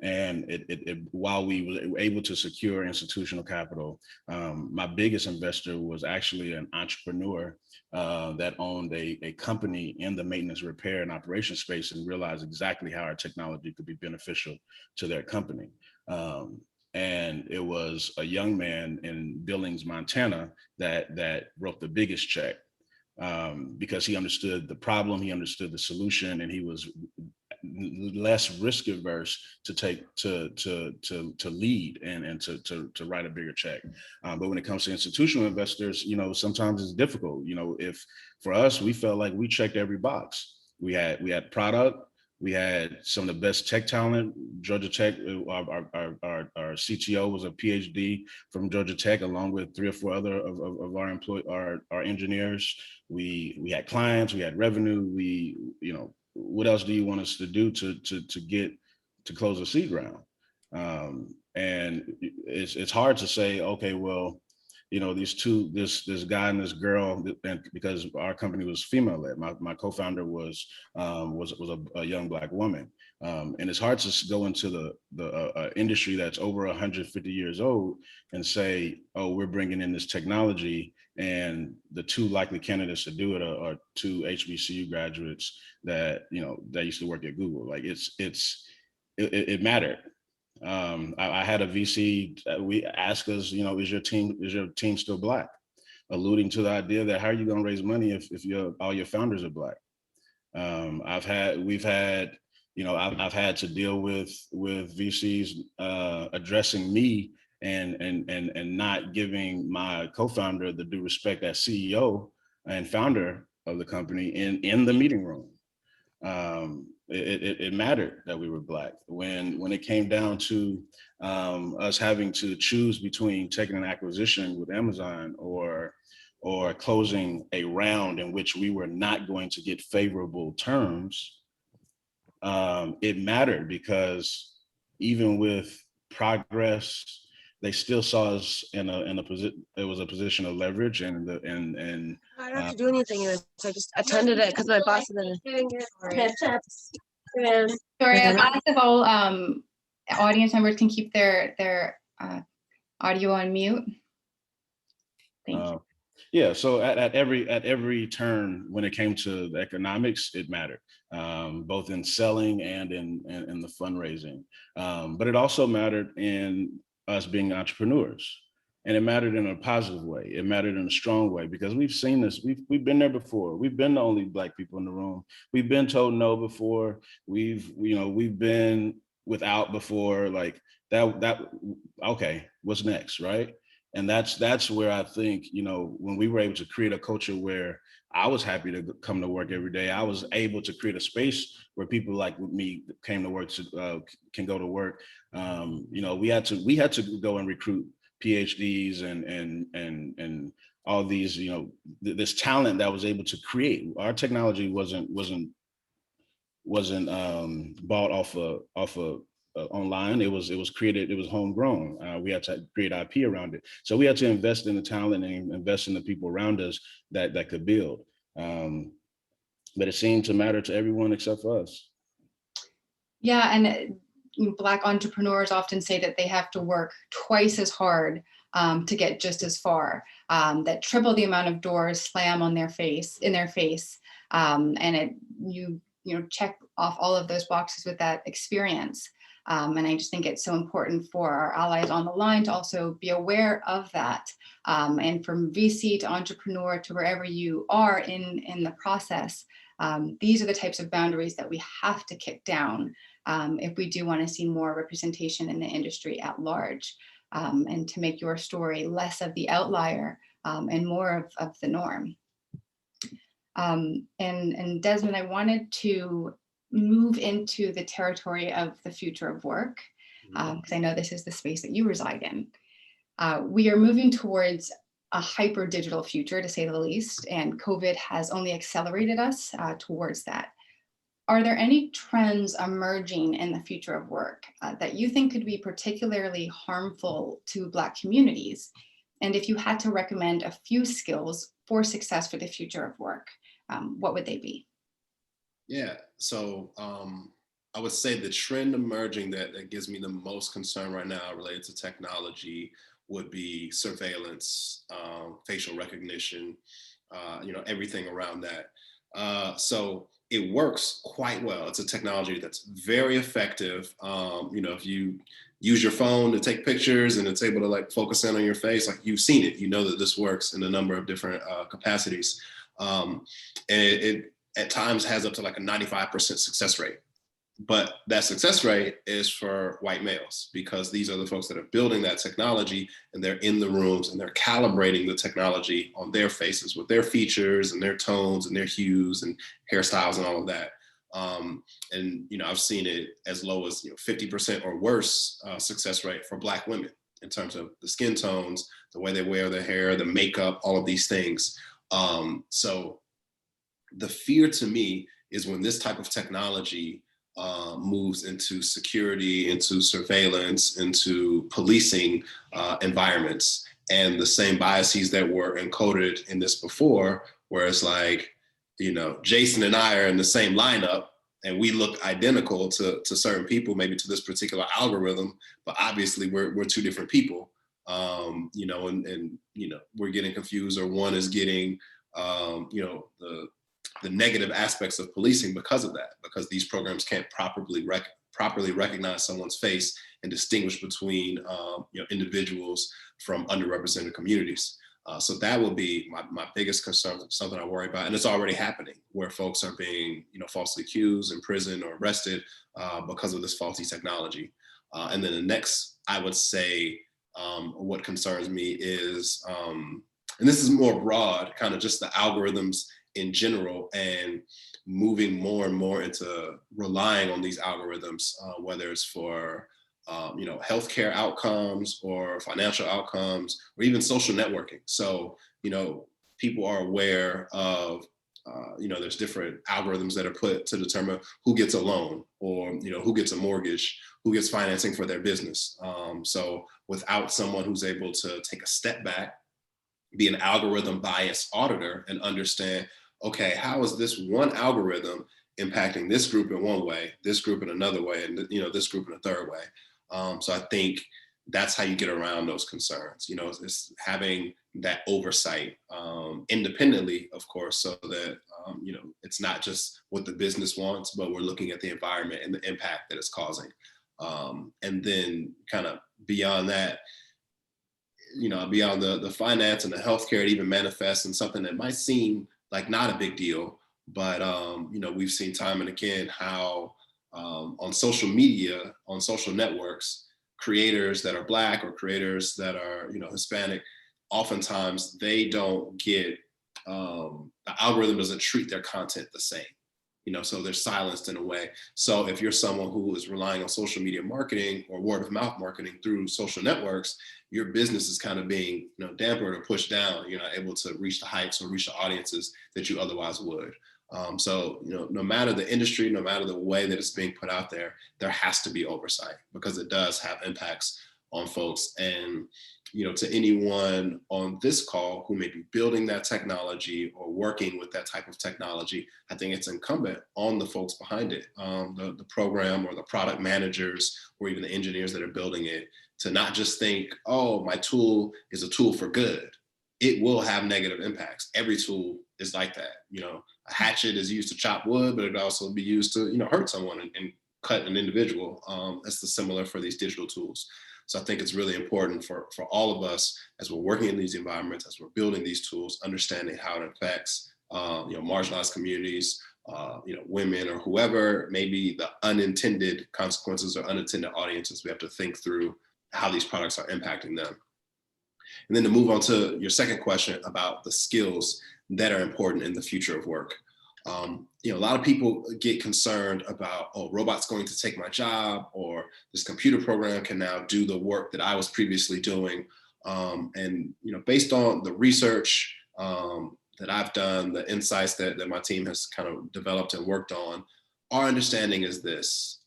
And while we were able to secure institutional capital, my biggest investor was actually an entrepreneur that owned a company in the maintenance, repair, and operation space, and realized exactly how our technology could be beneficial to their company. And it was a young man in Billings, Montana, that wrote the biggest check. because he understood the problem, he understood the solution, and he was less risk averse to lead and to write a bigger check. But when it comes to institutional investors, sometimes it's difficult. If for us, we felt like we checked every box. We had product. We had some of the best tech talent. Georgia Tech, our CTO was a PhD from Georgia Tech, along with 3 or 4 other of our engineers. We had clients, we had revenue. What else do you want us to do to get to close the seed round? And it's hard to say, okay, well, this guy and this girl, and because our company was female led, my co-founder was a young Black woman, and it's hard to go into the industry that's over 150 years old and say, oh, we're bringing in this technology, and the 2 likely candidates to do it are 2 HBCU graduates that used to work at Google. Like it mattered. I had a VC. We asked us, is your team still Black? Alluding to the idea that how are you going to raise money if all your founders are Black? I've had to deal with VCs addressing me and not giving my co-founder the due respect as CEO and founder of the company in the meeting room. It mattered that we were Black. When it came down to us having to choose between taking an acquisition with Amazon or closing a round in which we were not going to get favorable terms, it mattered because even with progress, they still saw us in a position. It was a position of leverage, and I don't have to do anything. I just attended it because my boss is in it. Sorry, I've asked if all audience members can keep their audio on mute. Thank you. Yeah, so at every turn when it came to the economics, it mattered, both in selling and in the fundraising. But it also mattered in us being entrepreneurs. And it mattered in a positive way. It mattered in a strong way because we've seen this. We've been there before. We've been the only Black people in the room. We've been told no before. We've been without before. Like that. Okay, what's next, right? And that's where I think, when we were able to create a culture where I was happy to come to work every day, I was able to create a space where people like me came to work can go to work. We had to go and recruit PhDs and all these, this talent that was able to create. Our technology wasn't bought off of online. It was created. It was homegrown. We had to create IP around it. So we had to invest in the talent and invest in the people around us that could build. But it seemed to matter to everyone except for us. Yeah, and Black entrepreneurs often say that they have to work twice as hard to get just as far. That triple the amount of doors slam on their face, and you check off all of those boxes with that experience. And I just think it's so important for our allies on the line to also be aware of that. And from VC to entrepreneur to wherever you are in the process, these are the types of boundaries that we have to kick down if we do want to see more representation in the industry at large, and to make your story less of the outlier and more of the norm. And Desmond, I wanted to move into the territory of the future of work, because I know this is the space that you reside in. We are moving towards a hyper digital future, to say the least, and COVID has only accelerated us towards that. Are there any trends emerging in the future of work that you think could be particularly harmful to Black communities? And if you had to recommend a few skills for success for the future of work, what would they be? Yeah, so I would say the trend emerging that gives me the most concern right now related to technology would be surveillance, facial recognition, everything around that. So it works quite well. It's a technology that's very effective. If you use your phone to take pictures and it's able to focus in on your face, you've seen it, that this works in a number of different capacities. And it at times has up to like a 95% success rate. But that success rate is for white males, because these are the folks that are building that technology, and they're in the rooms and they're calibrating the technology on their faces with their features and their tones and their hues and hairstyles and all of that. And, you know, I've seen it as low as 50% or worse success rate for Black women in terms of the skin tones, the way they wear their hair, the makeup, all of these things. So the fear to me is when this type of technology moves into security, into surveillance, into policing environments, and the same biases that were encoded in this before, where it's like, you know, Jason and I are in the same lineup and we look identical to certain people, maybe to this particular algorithm, but obviously we're two different people, you know, and you know, we're getting confused, or one is getting, you know, the negative aspects of policing because of that, because these programs can't properly recognize someone's face and distinguish between you know, individuals from underrepresented communities. So that will be my biggest concern, something I worry about, and it's already happening, where folks are being, you know, falsely accused, imprisoned, or arrested because of this faulty technology. And then the next, I would say, what concerns me is, and this is more broad, kind of just the algorithms in general, and moving more and more into relying on these algorithms, whether it's for you know, healthcare outcomes or financial outcomes, or even social networking. So, you know, people are aware of, you know, there's different algorithms that are put to determine who gets a loan, or, you know, who gets a mortgage, who gets financing for their business. So without someone who's able to take a step back, be an algorithm bias auditor, and understand, okay, how is this one algorithm impacting this group in one way, this group in another way, and, you know, this group in a third way. So I think that's how you get around those concerns. You know, it's having that oversight independently, of course, so that, you know, it's not just what the business wants, but we're looking at the environment and the impact that it's causing. And then kind of beyond that, you know, beyond the finance and the healthcare, it even manifests in something that might seem like not a big deal, but, you know, we've seen time and again how on social media, on social networks, creators that are Black or creators that are, you know, Hispanic, oftentimes they don't get, the algorithm doesn't treat their content the same, you know, so they're silenced in a way. So if you're someone who is relying on social media marketing or word of mouth marketing through social networks, your business is kind of being, you know, dampened or pushed down. You're not able to reach the heights or reach the audiences that you otherwise would. So, you know, no matter the industry, no matter the way that it's being put out there, there has to be oversight, because it does have impacts on folks. And, you know, to anyone on this call who may be building that technology or working with that type of technology, I think it's incumbent on the folks behind it, the program or the product managers, or even the engineers that are building it, to not just think, oh, my tool is a tool for good. It will have negative impacts. Every tool is like that. You know, a hatchet is used to chop wood, but it could also be used to, you know, hurt someone and cut an individual. That's the similar for these digital tools. So I think it's really important for all of us, as we're working in these environments, as we're building these tools, understanding how it affects, you know, marginalized communities, you know, women, or whoever may be the unintended consequences or unintended audiences. We have to think through how these products are impacting them. And then to move on to your second question about the skills that are important in the future of work. You know, a lot of people get concerned about, oh, robots going to take my job, or this computer program can now do the work that I was previously doing. And, you know, based on the research that I've done, the insights that my team has kind of developed and worked on, our understanding is this,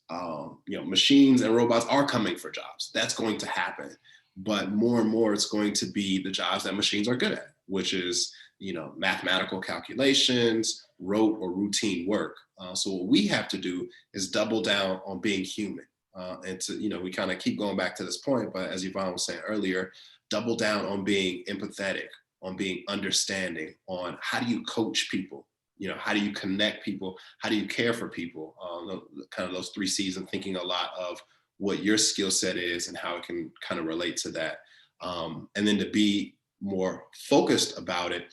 you know, machines and robots are coming for jobs. That's going to happen. But more and more, it's going to be the jobs that machines are good at, which is, you know, mathematical calculations, rote or routine work. So what we have to do is double down on being human. And to, you know, we kind of keep going back to this point, but as Yvonne was saying earlier, double down on being empathetic, on being understanding, on how do you coach people? You know, how do you connect people? How do you care for people? Kind of those 3 C's, and thinking a lot of what your skill set is and how it can kind of relate to that. And then to be more focused about it,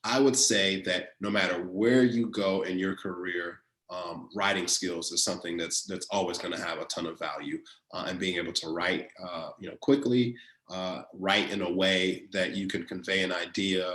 I would say that no matter where you go in your career, writing skills is something that's always going to have a ton of value, and being able to write, quickly, write in a way that you can convey an idea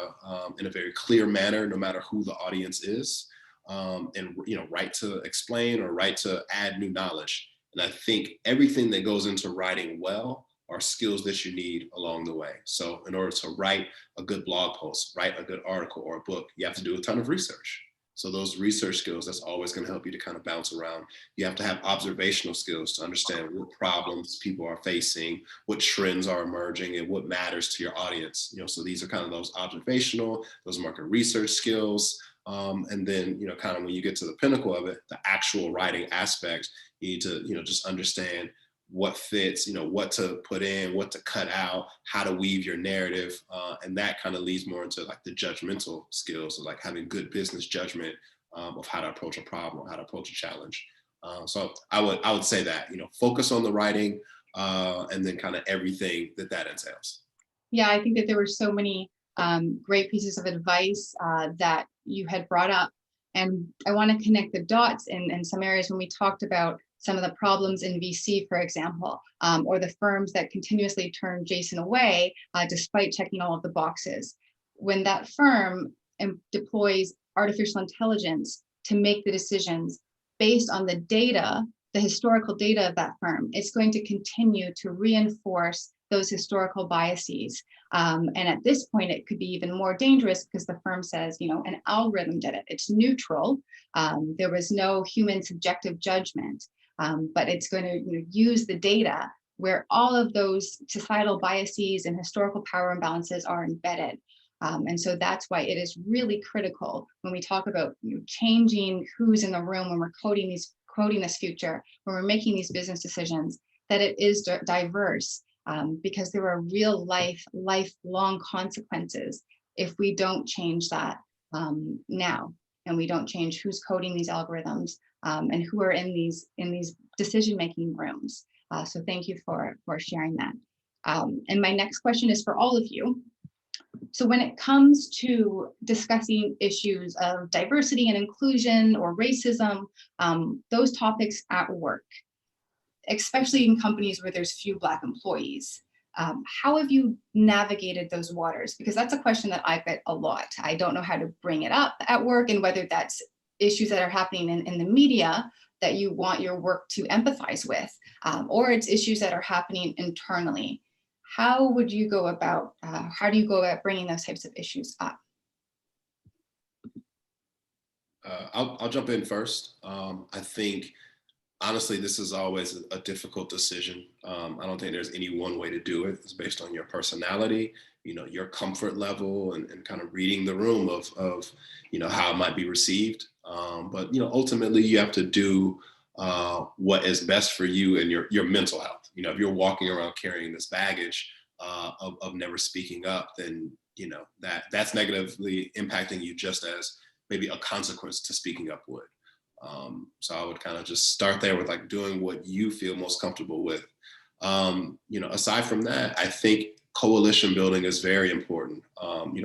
in a very clear manner, no matter who the audience is, and write to explain or write to add new knowledge. And I think everything that goes into writing well are skills that you need along the way. So in order to write a good blog post, write a good article or a book, you have to do a ton of research. So those research skills, that's always going to help you to kind of bounce around. You have to have observational skills to understand what problems people are facing, what trends are emerging, and what matters to your audience. So these are kind of those observational, those market research skills. And then, kind of when you get to the pinnacle of it, the actual writing aspect, you need to, just understand what fits, what to put in, what to cut out, how to weave your narrative. And that kind of leads more into like the judgmental skills of like having good business judgment of how to approach a problem, how to approach a challenge. So I would say that, focus on the writing and then kind of everything that entails. Yeah, I think that there were so many great pieces of advice that you had brought up. And I want to connect the dots in some areas when we talked about some of the problems in VC, for example, or the firms that continuously turn Jason away despite checking all of the boxes. When that firm deploys artificial intelligence to make the decisions based on the data, the historical data of that firm, it's going to continue to reinforce those historical biases. And at this point, it could be even more dangerous because the firm says, an algorithm did it. It's neutral. There was no human subjective judgment. But it's going to use the data where all of those societal biases and historical power imbalances are embedded. And so that's why it is really critical when we talk about changing who's in the room, when we're coding this future, when we're making these business decisions, that it is diverse, because there are real lifelong consequences if we don't change that now, and we don't change who's coding these algorithms. And who are in these decision-making rooms. So thank you for sharing that. And my next question is for all of you. So when it comes to discussing issues of diversity and inclusion or racism, those topics at work, especially in companies where there's few Black employees, how have you navigated those waters? Because that's a question that I get a lot. I don't know how to bring it up at work, and whether that's issues that are happening in the media that you want your work to empathize with, or it's issues that are happening internally. How do you go about bringing those types of issues up? I'll jump in first. I think, honestly, this is always a difficult decision. I don't think there's any one way to do it. It's based on your personality, your comfort level, and kind of reading the room of how it might be received. But ultimately, you have to do what is best for you and your mental health. If you're walking around carrying this baggage of never speaking up, then that's negatively impacting you, just as maybe a consequence to speaking up would. So I would kind of just start there with like doing what you feel most comfortable with. Aside from that, I think coalition building is very important.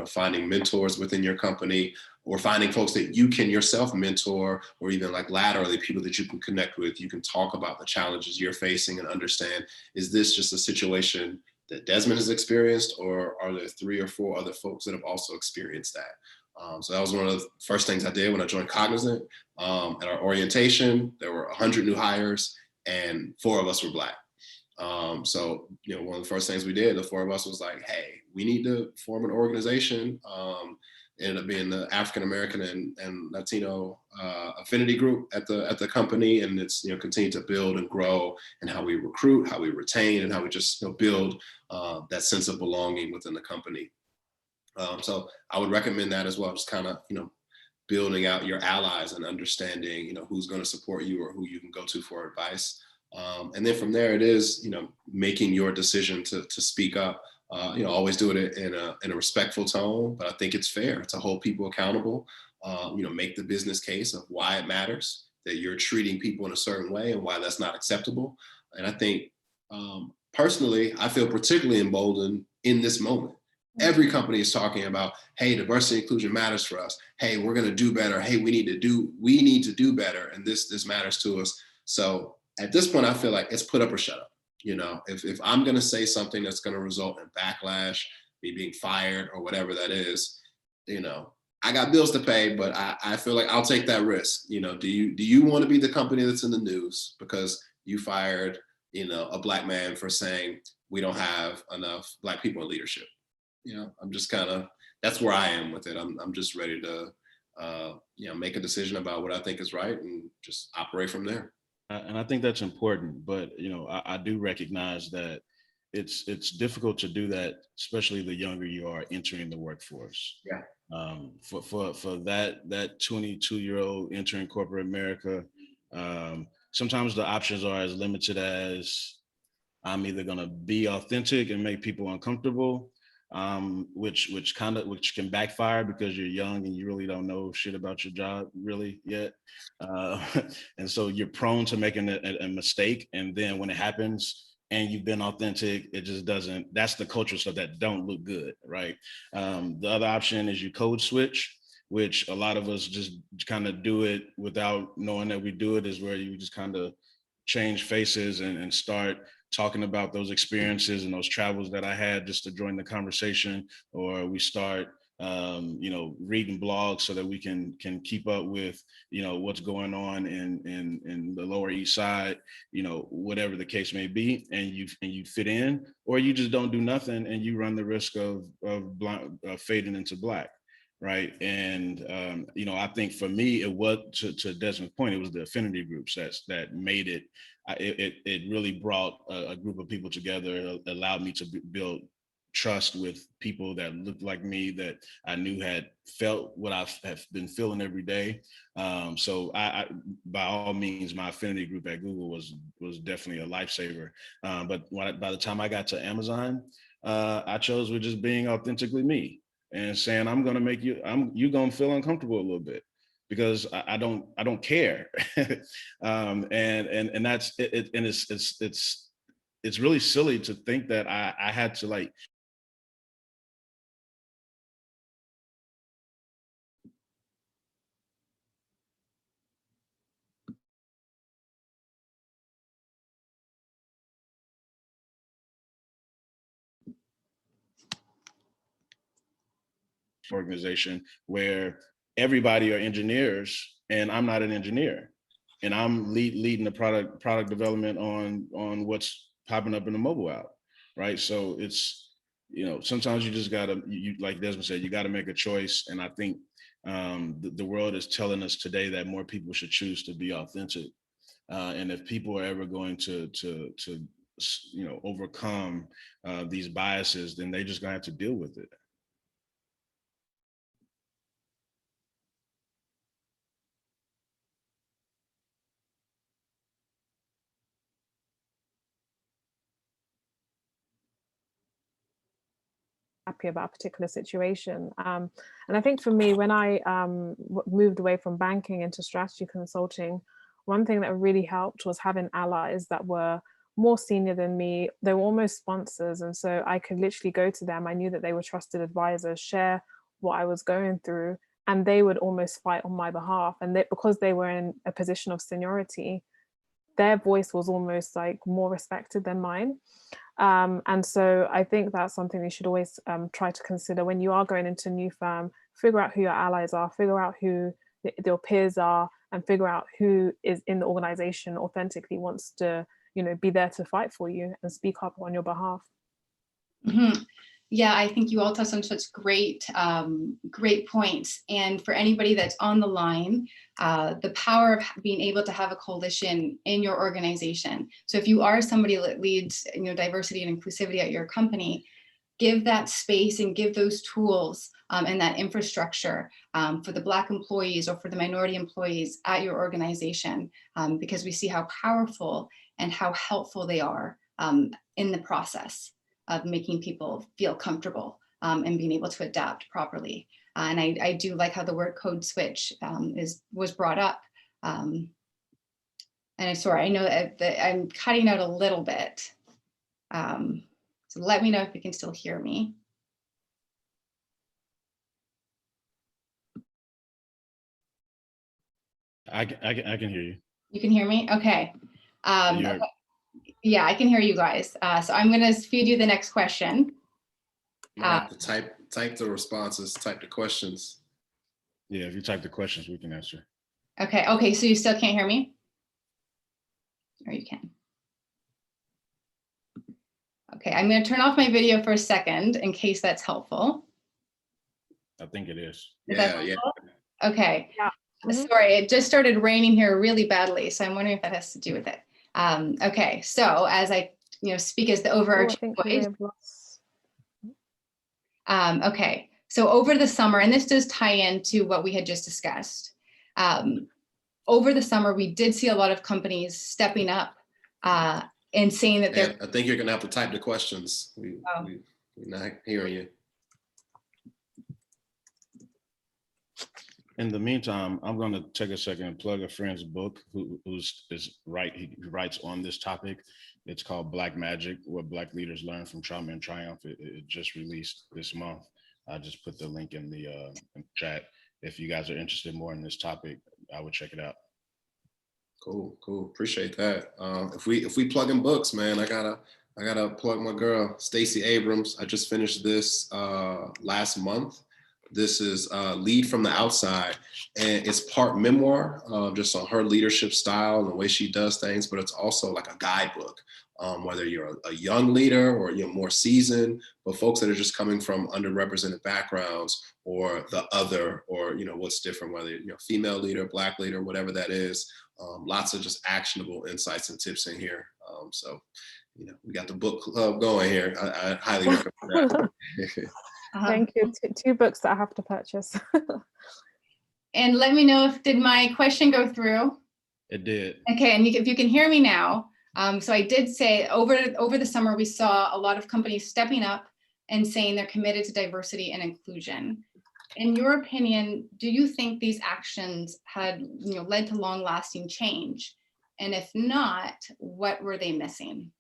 Finding mentors within your company, or finding folks that you can yourself mentor, or even like laterally people that you can connect with. You can talk about the challenges you're facing and understand, is this just a situation that Desmond has experienced, or are there 3 or 4 other folks that have also experienced that? So that was one of the first things I did when I joined Cognizant. At our orientation, there were 100 new hires and 4 of us were Black. So, one of the first things we did, the 4 of us was like, hey, we need to form an organization. Ended up being the African American and Latino affinity group at the company, and it's continue to build and grow, and how we recruit, how we retain, and how we just build that sense of belonging within the company. So I would recommend that as well, just kind of building out your allies and understanding who's going to support you or who you can go to for advice. And then from there, it is making your decision to speak up. Always do it in a respectful tone, but I think it's fair to hold people accountable. Make the business case of why it matters that you're treating people in a certain way and why that's not acceptable. And I think personally, I feel particularly emboldened in this moment Every company is talking about, hey, diversity and inclusion matters for us. Hey, we're going to do better. Hey, we need to do better. And this matters to us. So at this point, I feel like it's put up or shut up. You know, if I'm going to say something that's going to result in backlash, me being fired or whatever that is, you know, I got bills to pay, but I feel like I'll take that risk. You know, do you want to be the company that's in the news because you fired, you know, a Black man for saying we don't have enough Black people in leadership? You know, I'm just kind of, that's where I am with it. I'm just ready to, you know, make a decision about what I think is right and just operate from there. And I think that's important, but you know, I do recognize that it's difficult to do that, especially the younger you are entering the workforce. Yeah. For that 22-year-old entering corporate America, sometimes the options are as limited as I'm either going to be authentic and make people uncomfortable, which can backfire because you're young and you really don't know shit about your job really yet, and so you're prone to making a mistake, and then when it happens and you've been authentic, it just doesn't. That's the cultural stuff that don't look good, right? The other option is you code switch, which a lot of us just kind of do it without knowing that we do it, is where you just kind of change faces and start talking about those experiences and those travels that I had just to join the conversation, or we start you know, reading blogs so that we can keep up with, you know, what's going on in the Lower East Side, you know, whatever the case may be, and you fit in, or you just don't do nothing and you run the risk of fading into Black. Right. And, you know, I think for me, it was to Desmond's point, it was the affinity groups that made it. It really brought a group of people together, allowed me to build trust with people that looked like me, that I knew had felt what I have been feeling every day. So I, by all means, my affinity group at Google was definitely a lifesaver. But by the time I got to Amazon, I chose with just being authentically me and saying, I'm going to make you, you're going to feel uncomfortable a little bit because I don't care. And that's it. And it's really silly to think that I had to like, organization where everybody are engineers and I'm not an engineer, and I'm leading the product development on what's popping up in the mobile app, right? So it's, you know, sometimes you just gotta, you like Desmond said, you got to make a choice. And I think the world is telling us today that more people should choose to be authentic, and if people are ever going to you know, overcome these biases, then they just gonna have to deal with it. Happy about a particular situation. And I think for me, when I moved away from banking into strategy consulting, one thing that really helped was having allies that were more senior than me. They were almost sponsors. And so I could literally go to them. I knew that they were trusted advisors, share what I was going through, and they would almost fight on my behalf. And because they were in a position of seniority, their voice was almost like more respected than mine. And so I think that's something you should always try to consider when you are going into a new firm. Figure out who your allies are, figure out who your peers are, and figure out who is in the organization authentically wants to, you know, be there to fight for you and speak up on your behalf. Mm-hmm. Yeah, I think you all touched on such great points. And for anybody that's on the line, the power of being able to have a coalition in your organization. So if you are somebody that leads, you know, diversity and inclusivity at your company, give that space and give those tools and that infrastructure for the Black employees or for the minority employees at your organization, because we see how powerful and how helpful they are in the process of making people feel comfortable and being able to adapt properly. And I do like how the word code switch was brought up. And I'm sorry, I know that I'm cutting out a little bit. So let me know if you can still hear me. I can hear you. You can hear me? Okay. Okay. Yeah, I can hear you guys. So I'm going to feed you the next question. You have to type the responses, type the questions. Yeah, if you type the questions, we can answer. Okay. Okay. So you still can't hear me? Or you can? Okay. I'm going to turn off my video for a second in case that's helpful. I think it is. Yeah. Okay. Yeah. Sorry, it just started raining here really badly, so I'm wondering if that has to do with it. Okay, so as I speak as the overarching voice. Okay, so over the summer, and this does tie into what we had just discussed. Over the summer, we did see a lot of companies stepping up and saying that they're. I think you're going to have to type the questions. We're not hearing you. In the meantime, I'm going to take a second and plug a friend's book who he writes on this topic. It's called Black Magic, What Black Leaders Learn from Trauma and Triumph. It just released this month. I just put the link in the chat. If you guys are interested more in this topic, I would check it out. Cool. Appreciate that. If we plug in books, man, I gotta plug my girl, Stacey Abrams. I just finished this last month. This is Lead from the Outside, and it's part memoir, just on her leadership style and the way she does things, but it's also like a guidebook, whether you're a young leader or you're more seasoned, but folks that are just coming from underrepresented backgrounds or the other, or what's different, whether you're a female leader, Black leader, whatever that is. Lots of just actionable insights and tips in here. So, we got the book club going here. I highly recommend that. Thank you. Two books that I have to purchase. And let me know did my question go through? It did. Okay, and if you can hear me now. So I did say over the summer, we saw a lot of companies stepping up and saying they're committed to diversity and inclusion. In your opinion, do you think these actions had led to long-lasting change? And if not, what were they missing?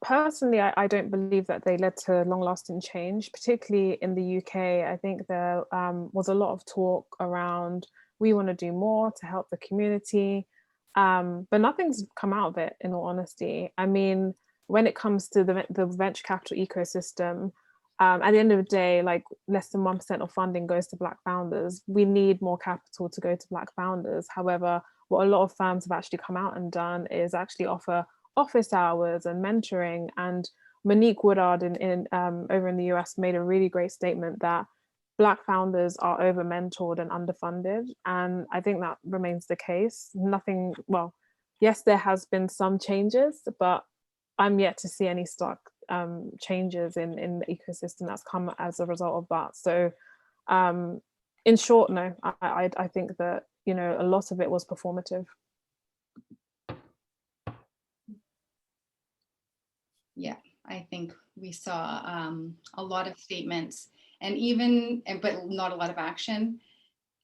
Personally, I don't believe that they led to long-lasting change, particularly in the UK. I think there was a lot of talk around, we want to do more to help the community, but nothing's come out of it, in all honesty. I mean, when it comes to the venture capital ecosystem, at the end of the day, like less than 1% of funding goes to Black founders. We need more capital to go to Black founders. However, what a lot of firms have actually come out and done is actually offer office hours and mentoring. And Monique Woodard over in the US made a really great statement that Black founders are over mentored and underfunded. And I think that remains the case. Well, yes, there has been some changes, but I'm yet to see any stark changes in the ecosystem that's come as a result of that. So in short, no, I think that, a lot of it was performative. Yeah, I think we saw a lot of statements but not a lot of action.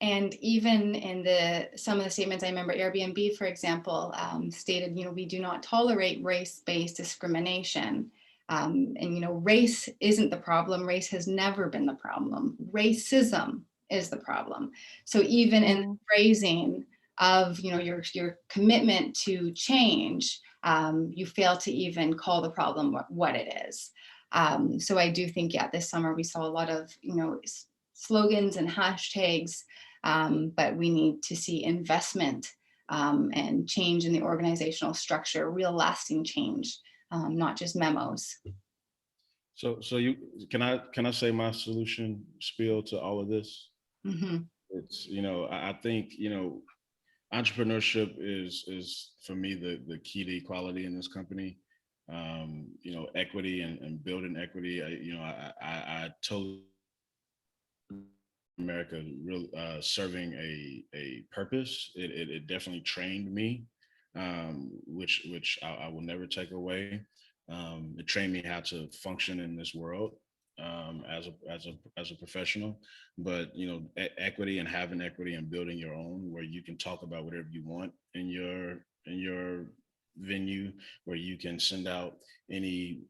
And even in some of the statements, I remember Airbnb, for example, stated, we do not tolerate race-based discrimination. And race isn't the problem. Race has never been the problem. Racism is the problem. So even in the phrasing of, your commitment to change, you fail to even call the problem what it is. So I do think, this summer we saw a lot of, slogans and hashtags, but we need to see investment and change in the organizational structure, real lasting change, not just memos. So can I say my solution spiel to all of this? Mm-hmm. It's, I think, entrepreneurship is for me the key to equality in this company. Equity and building equity. I totally America really serving a purpose. It definitely trained me, which I will never take away. It trained me how to function in this world as a professional. But equity and having equity and building your own, where you can talk about whatever you want in your venue, where you can send out any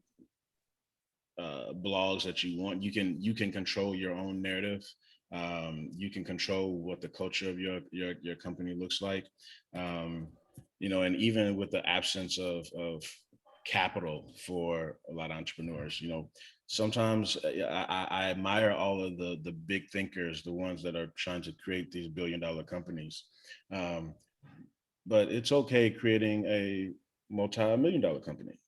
blogs that you want. You can control your own narrative. You can control what the culture of your company looks like. You know, and even with the absence of capital for a lot of entrepreneurs, you know, sometimes I admire all of the big thinkers, the ones that are trying to create these billion-dollar companies. But it's okay creating a multi-million-dollar company.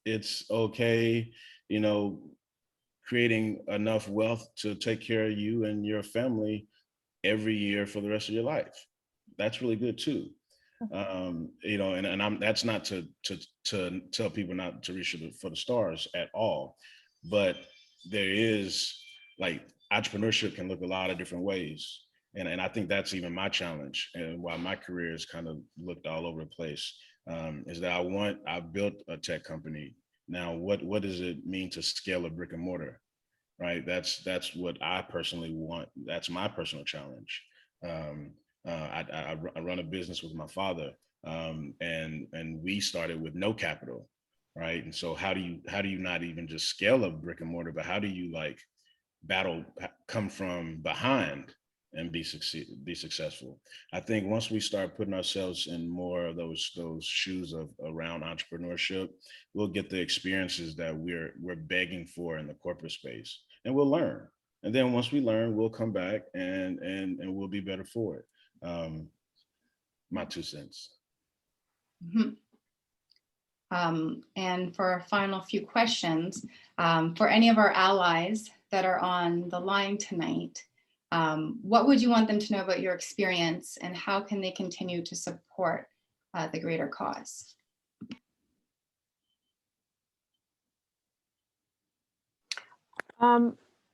It's okay, you know, creating enough wealth to take care of you and your family every year for the rest of your life. That's really good too. You know, and I'm that's not to tell people not to reach for the stars at all, but there is, like, entrepreneurship can look a lot of different ways. And I think that's even my challenge, and why my career has kind of looked all over the place, is that I built a tech company. Now, what does it mean to scale a brick and mortar? Right. That's what I personally want. That's my personal challenge. I run a business with my father, and we started with no capital, right? And so how do you not even just scale a brick and mortar, but how do you, like, come from behind and be successful? I think once we start putting ourselves in more of those shoes of around entrepreneurship, we'll get the experiences that we're begging for in the corporate space, and we'll learn. And then once we learn, we'll come back and we'll be better for it. My 2 cents. Mm-hmm. And for our final few questions, for any of our allies that are on the line tonight, what would you want them to know about your experience, and how can they continue to support the greater cause?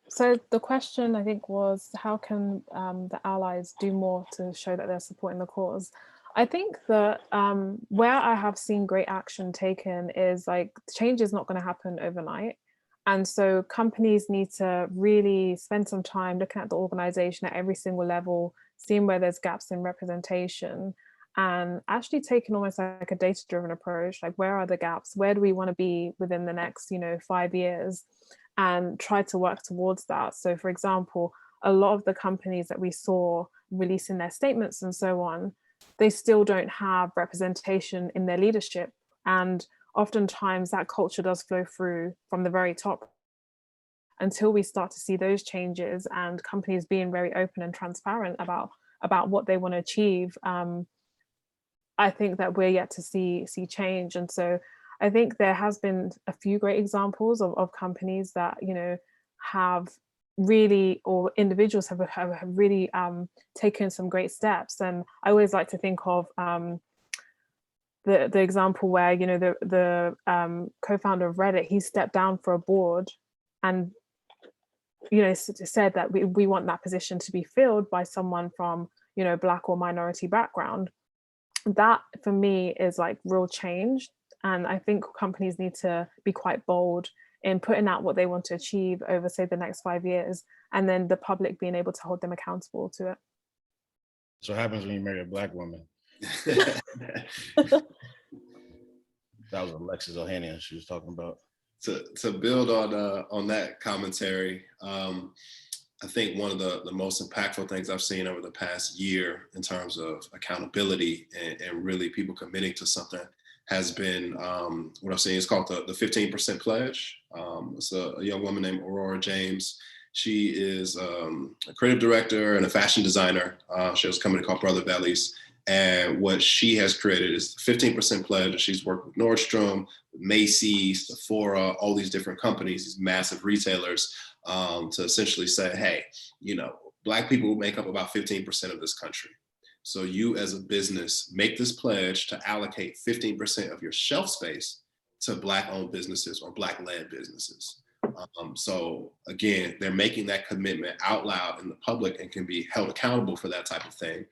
So the question, I think, was how can the allies do more to show that they're supporting the cause? I think that where I have seen great action taken is, like, change is not going to happen overnight. And so companies need to really spend some time looking at the organization at every single level, seeing where there's gaps in representation, and actually taking almost like a data-driven approach. Like, where are the gaps? Where do we want to be within the next, 5 years? And try to work towards that. So, for example, a lot of the companies that we saw releasing their statements and so on, they still don't have representation in their leadership. And oftentimes that culture does flow through from the very top. Until we start to see those changes and companies being very open and transparent about what they want to achieve, I think that we're yet to see change. And so I think there has been a few great examples of companies that, have really, or individuals have really taken some great steps. And I always like to think of the example where, the co-founder of Reddit, he stepped down for a board and, said that we want that position to be filled by someone from, Black or minority background. That, for me, is like real change. And I think companies need to be quite bold in putting out what they want to achieve over, say, the next 5 years, and then the public being able to hold them accountable to it. So what happens when you marry a Black woman? That was Alexis Ohanian she was talking about. To build on that commentary, I think one of the most impactful things I've seen over the past year in terms of accountability and really people committing to something has been what I'm saying is called the 15% pledge. It's a young woman named Aurora James. She is a creative director and a fashion designer. She has a company called Brother Bellies. And what she has created is the 15% pledge. She's worked with Nordstrom, Macy's, Sephora, all these different companies, these massive retailers, to essentially say, hey, Black people make up about 15% of this country. So you as a business make this pledge to allocate 15% of your shelf space to Black-owned businesses or Black-led businesses. So again, they're making that commitment out loud in the public and can be held accountable for that type of thing.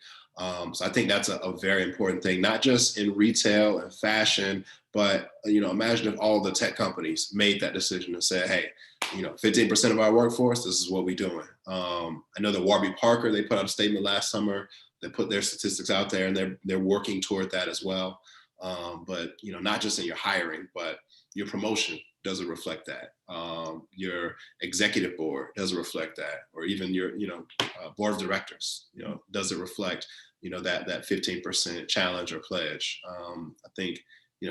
So I think that's a very important thing, not just in retail and fashion, but imagine if all the tech companies made that decision and said, hey, 15% of our workforce, this is what we're doing. I know that Warby Parker, they put out a statement last summer. They put their statistics out there, and they're working toward that as well. But not just in your hiring, but your promotion. does it reflect that? Your executive board, does it reflect that? Or even your, board of directors, does it reflect, that 15% challenge or pledge? I think,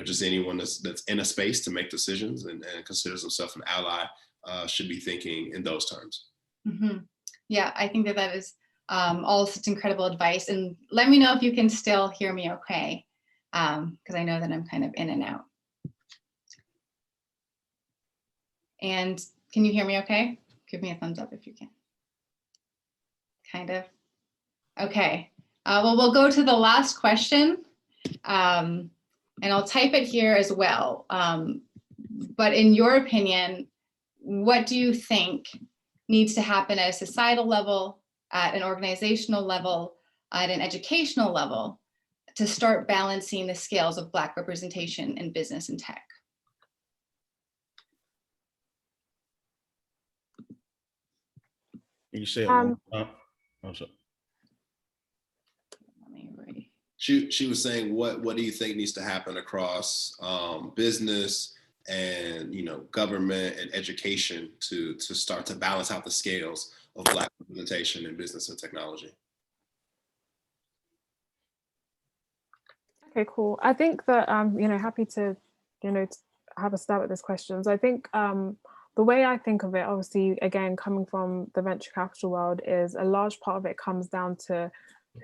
just anyone that's in a space to make decisions and considers himself an ally should be thinking in those terms. Mm-hmm. Yeah, I think that is all such incredible advice. And let me know if you can still hear me okay, because I know that I'm kind of in and out. And can you hear me okay? Give me a thumbs up if you can. Kind of. Okay. Well, we'll go to the last question. And I'll type it here as well. But in your opinion, what do you think needs to happen at a societal level, at an organizational level, at an educational level to start balancing the scales of Black representation in business and tech? You say it She was saying, what do you think needs to happen across business and government and education to start to balance out the scales of Black representation in business and technology? Okay, cool. I think that happy to have a stab at this question. So I think the way I think of it, obviously, again, coming from the venture capital world, is a large part of it comes down to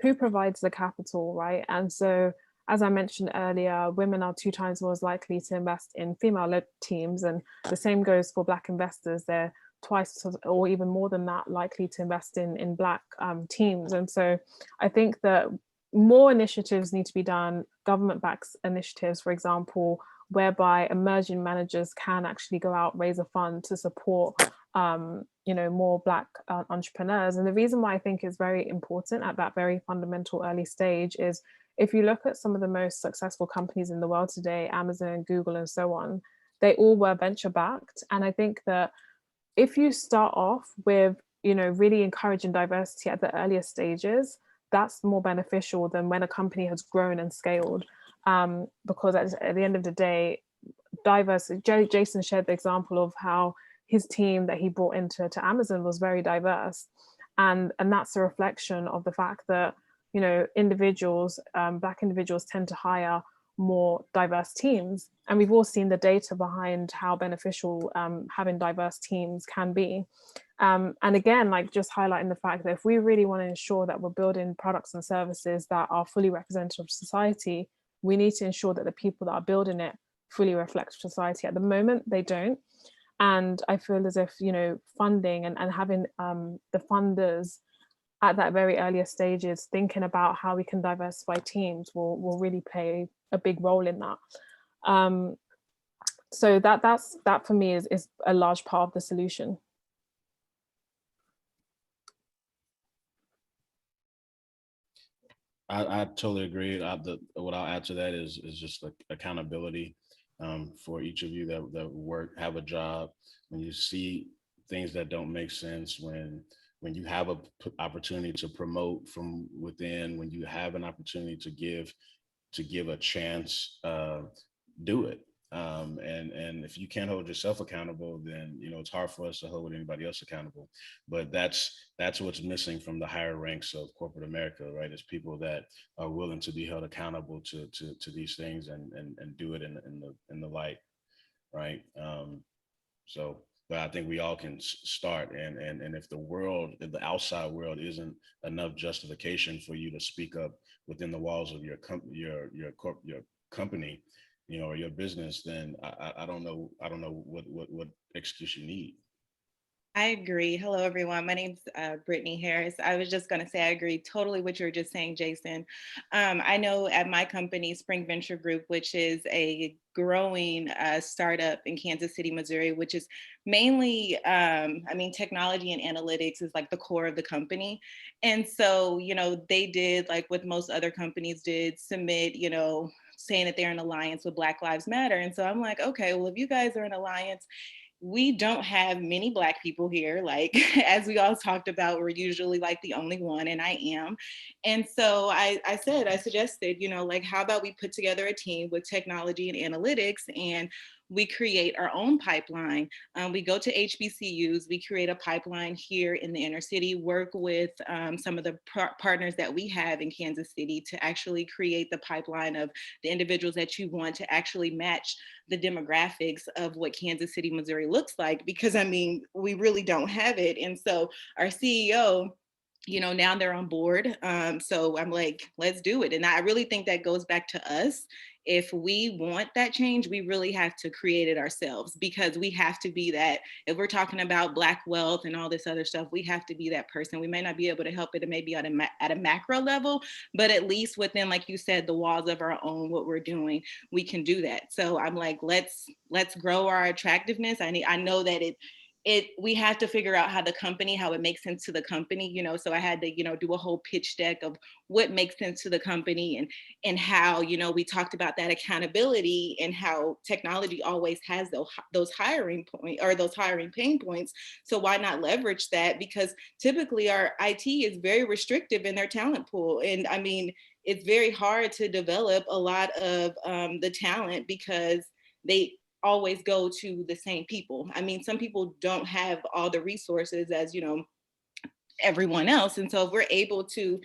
who provides the capital, right? And so, as I mentioned earlier, women are 2 times more likely to invest in female-led teams, and the same goes for Black investors. They're twice or even more than that likely to invest in Black teams. And so I think that more initiatives need to be done, government-backed initiatives, for example, whereby emerging managers can actually go out, raise a fund to support more Black entrepreneurs. And the reason why I think is very important at that very fundamental early stage is, if you look at some of the most successful companies in the world today, Amazon, Google, and so on, they all were venture backed. And I think that if you start off with really encouraging diversity at the earlier stages, that's more beneficial than when a company has grown and scaled. Because at the end of the day, Jason shared the example of how his team that he brought into Amazon was very diverse. And that's a reflection of the fact that, individuals, Black individuals tend to hire more diverse teams. And we've all seen the data behind how beneficial having diverse teams can be. And again, just highlighting the fact that if we really want to ensure that we're building products and services that are fully representative of society, we need to ensure that the people that are building it fully reflect society. At the moment, they don't. And I feel as if, funding and having the funders at that very earlier stages thinking about how we can diversify teams will really play a big role in that. So that for me is a large part of the solution. I totally agree. What I'll add to that is just like accountability for each of you that have a job. When you see things that don't make sense, when you have an opportunity to promote from within, when you have an opportunity to give a chance, do it. And if you can't hold yourself accountable, then it's hard for us to hold anybody else accountable. But that's what's missing from the higher ranks of corporate America, right? It's people that are willing to be held accountable to these things and do it in the light, right? But I think we all can start, and if the outside world isn't enough justification for you to speak up within the walls of your company, or your business, then I don't know what excuse you need. I agree. Hello, everyone. My name's Brittany Harris. I was just going to say I agree totally what you were just saying, Jason. I know at my company, Spring Venture Group, which is a growing startup in Kansas City, Missouri, which is mainly, technology and analytics is like the core of the company. And so, they did, like what most other companies did, submit, saying that they're in alliance with Black Lives Matter. And so I'm like, okay, well, if you guys are in alliance, we don't have many Black people here. Like, as we all talked about, we're usually like the only one, and I am. And so I suggested, how about we put together a team with technology and analytics, and we create our own pipeline. We go to HBCUs, we create a pipeline here in the inner city, work with some of the partners that we have in Kansas City to actually create the pipeline of the individuals that you want to actually match the demographics of what Kansas City, Missouri looks like, because I mean, we really don't have it. And so our CEO, you know, now they're on board. So I'm like, let's do it. And I really think that goes back to us. If we want that change, we really have to create it ourselves, because we have to be that. If we're talking about Black wealth and all this other stuff, we have to be that person. We may not be able to help it maybe at a macro level, but at least within, like you said, the walls of our own, what we're doing, we can do that. So I'm like, let's grow our attractiveness. I know that we have to figure out how it makes sense to the company, you know, so I had to, you know, do a whole pitch deck of what makes sense to the company and how, you know, we talked about that accountability and how technology always has those hiring point or those hiring pain points. So why not leverage that? Because typically our IT is very restrictive in their talent pool. And I mean, it's very hard to develop a lot of the talent because they always go to the same people. I mean, some people don't have all the resources as, you know, everyone else. And so if we're able to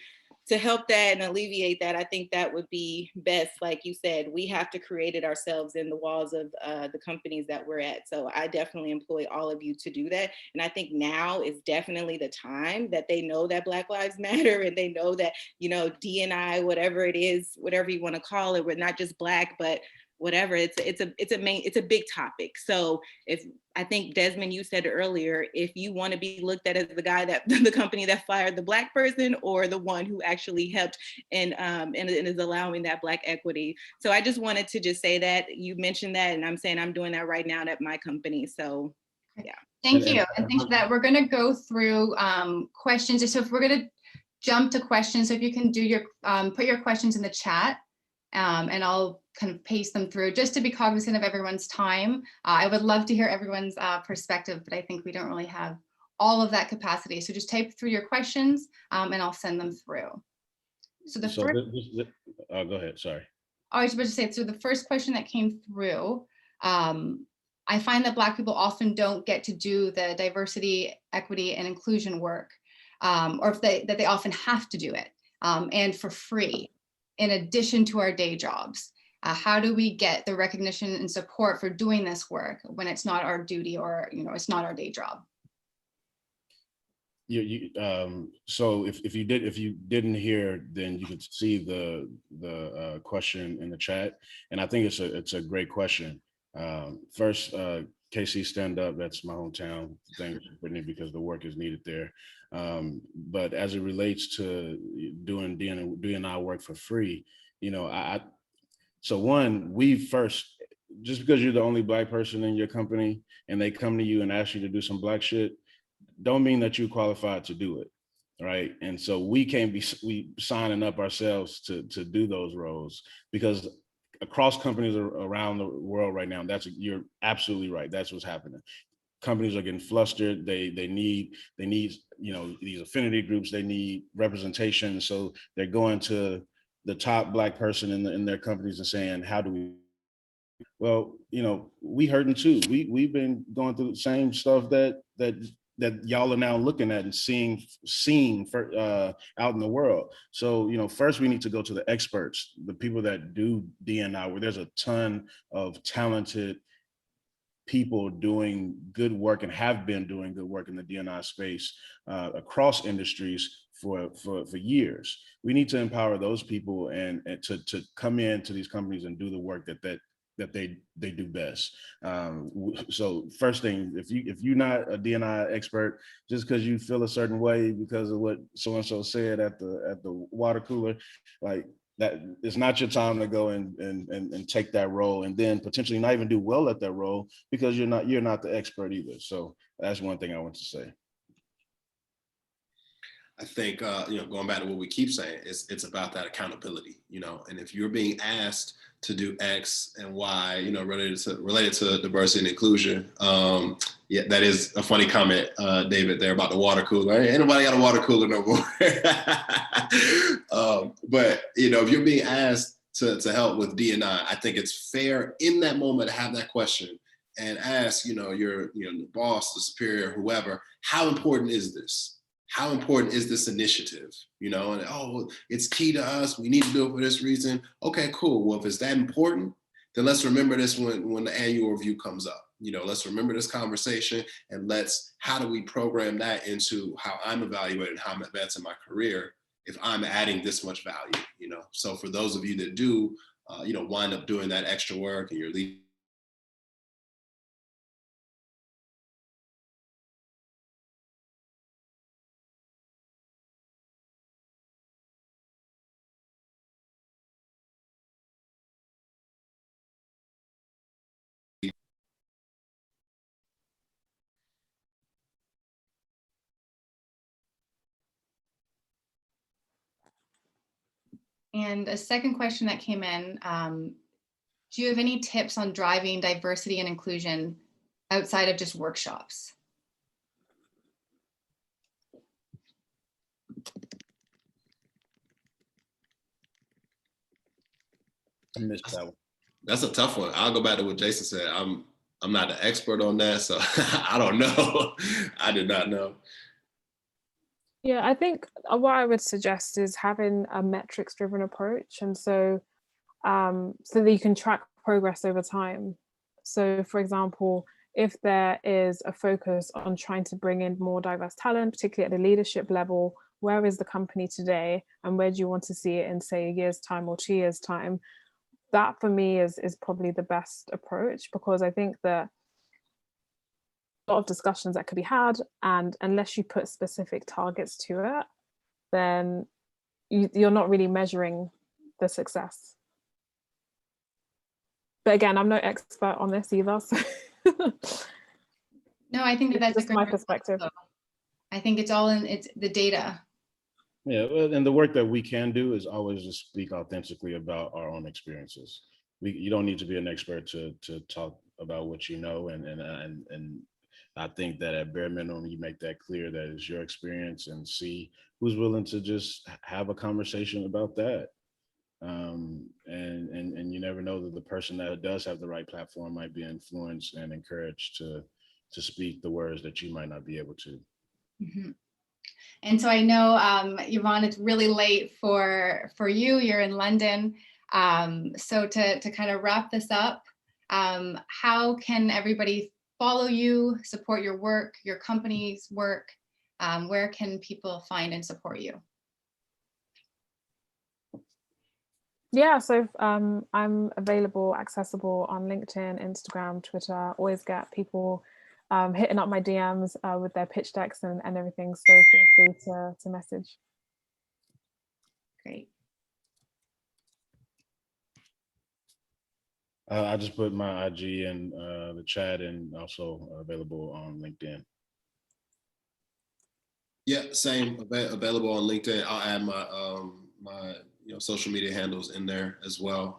help that and alleviate that, I think that would be best. Like you said, we have to create it ourselves in the walls of the companies that we're at. So I definitely employ all of you to do that. And I think now is definitely the time that they know that Black Lives Matter, and they know that, you know, D&I, whatever it is, whatever you want to call it, we're not just Black, but whatever, it's a big topic. So I think Desmond, you said earlier, if you want to be looked at as the guy the company that fired the Black person, or the one who actually helped and is allowing that Black equity. So I just wanted to just say that you mentioned that, and I'm saying I'm doing that right now at my company. So yeah. Thank you, and thanks for that. We're going to go through questions. So if we're going to jump to questions, so if you can do your put your questions in the chat. And I'll kind of paste them through just to be cognizant of everyone's time. I would love to hear everyone's perspective, but I think we don't really have all of that capacity. So just type through your questions and I'll send them through. So go ahead, sorry. I was about to say, so the first question that came through, I find that Black people often don't get to do the diversity, equity, and inclusion work, or that they often have to do it, and for free, in addition to our day jobs. How do we get the recognition and support for doing this work when it's not our duty, or, you know, it's not our day job? So if you didn't hear, then you could see the question in the chat, and I think it's a great question. First, KC Stand Up, that's my hometown. Thank you, Brittany, because the work is needed there. But as it relates to doing D&I work for free, you know, so one, just because you're the only Black person in your company and they come to you and ask you to do some Black shit, don't mean that you're qualified to do it, right? And so we can't be signing up ourselves to do those roles, because across companies around the world right now, you're absolutely right. That's what's happening. Companies are getting flustered. They need, you know, these affinity groups, they need representation. So they're going to the top Black person in their companies and saying, how do we? Well, you know, we hurting too. We've been going through the same stuff that y'all are now looking at and seeing out in the world. So, you know, first we need to go to the experts, the people that do D&I, where there's a ton of talented people doing good work and have been doing good work in the D&I space across industries for years. We need to empower those people and to come into these companies and do the work that they do best. So first thing, if you're not a D&I expert, just because you feel a certain way because of what so-and-so said at the water cooler, like, that is not your time to go and take that role, and then potentially not even do well at that role because you're not the expert either. So that's one thing I want to say. I think, you know, going back to what we keep saying, it's about that accountability, you know, and if you're being asked to do X and Y, you know, related to diversity and inclusion. Yeah, that is a funny comment, David, there about the water cooler. Ain't nobody got a water cooler no more. But, you know, if you're being asked to help with D&I. I think it's fair in that moment to have that question and ask, your the boss, the superior, whoever, how important is this? How important is this initiative? And oh, it's key to us. We need to do it for this reason. Okay, cool. Well, if it's that important, then let's remember this when the annual review comes up. Let's remember this conversation, and how do we program that into how I'm evaluated, how I'm advancing my career if I'm adding this much value, So for those of you that do, wind up doing that extra work and you're leading. And a second question that came in, do you have any tips on driving diversity and inclusion outside of just workshops? I missed that one. That's a tough one. I'll go back to what Jason said. I'm not an expert on that, so I don't know. I did not know. Yeah, I think what I would suggest is having a metrics-driven approach, and so that you can track progress over time. So, for example, if there is a focus on trying to bring in more diverse talent, particularly at the leadership level, where is the company today, and where do you want to see it in, say, a year's time or 2 years' time? That for me is probably the best approach, because I think that a lot of discussions that could be had, and unless you put specific targets to it, then you're not really measuring the success. But again, I'm no expert on this either, so no, I think that's just my perspective. I think it's the data. Yeah, and the work that we can do is always just speak authentically about our own experiences. You don't need to be an expert to talk about what you know, and I think that at bare minimum, you make that clear that it's your experience, and see who's willing to just have a conversation about that. And you never know that the person that does have the right platform might be influenced and encouraged to speak the words that you might not be able to. Mm-hmm. And so I know, Yvonne, it's really late for you. You're in London. So to kind of wrap this up, how can everybody follow you, support your work, your company's work? Where can people find and support you? Yeah, so I'm available, accessible on LinkedIn, Instagram, Twitter. Always get people hitting up my DMs with their pitch decks and everything. So feel free to message. Great. I just put my IG in the chat, and also available on LinkedIn. Yeah, same. Available on LinkedIn. I'll add my my social media handles in there as well.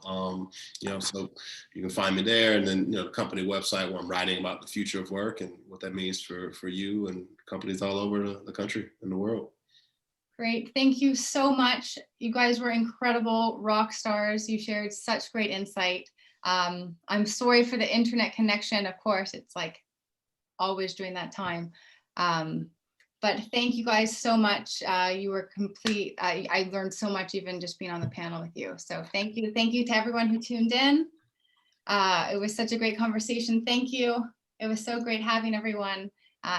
So you can find me there, and then the company website where I'm writing about the future of work and what that means for you and companies all over the country and the world. Great. Thank you so much. You guys were incredible rock stars. You shared such great insight. I'm sorry for the internet connection. Of course, it's like always during that time. But thank you guys so much. You were complete. I learned so much even just being on the panel with you. So thank you. Thank you to everyone who tuned in. It was such a great conversation. Thank you. It was so great having everyone.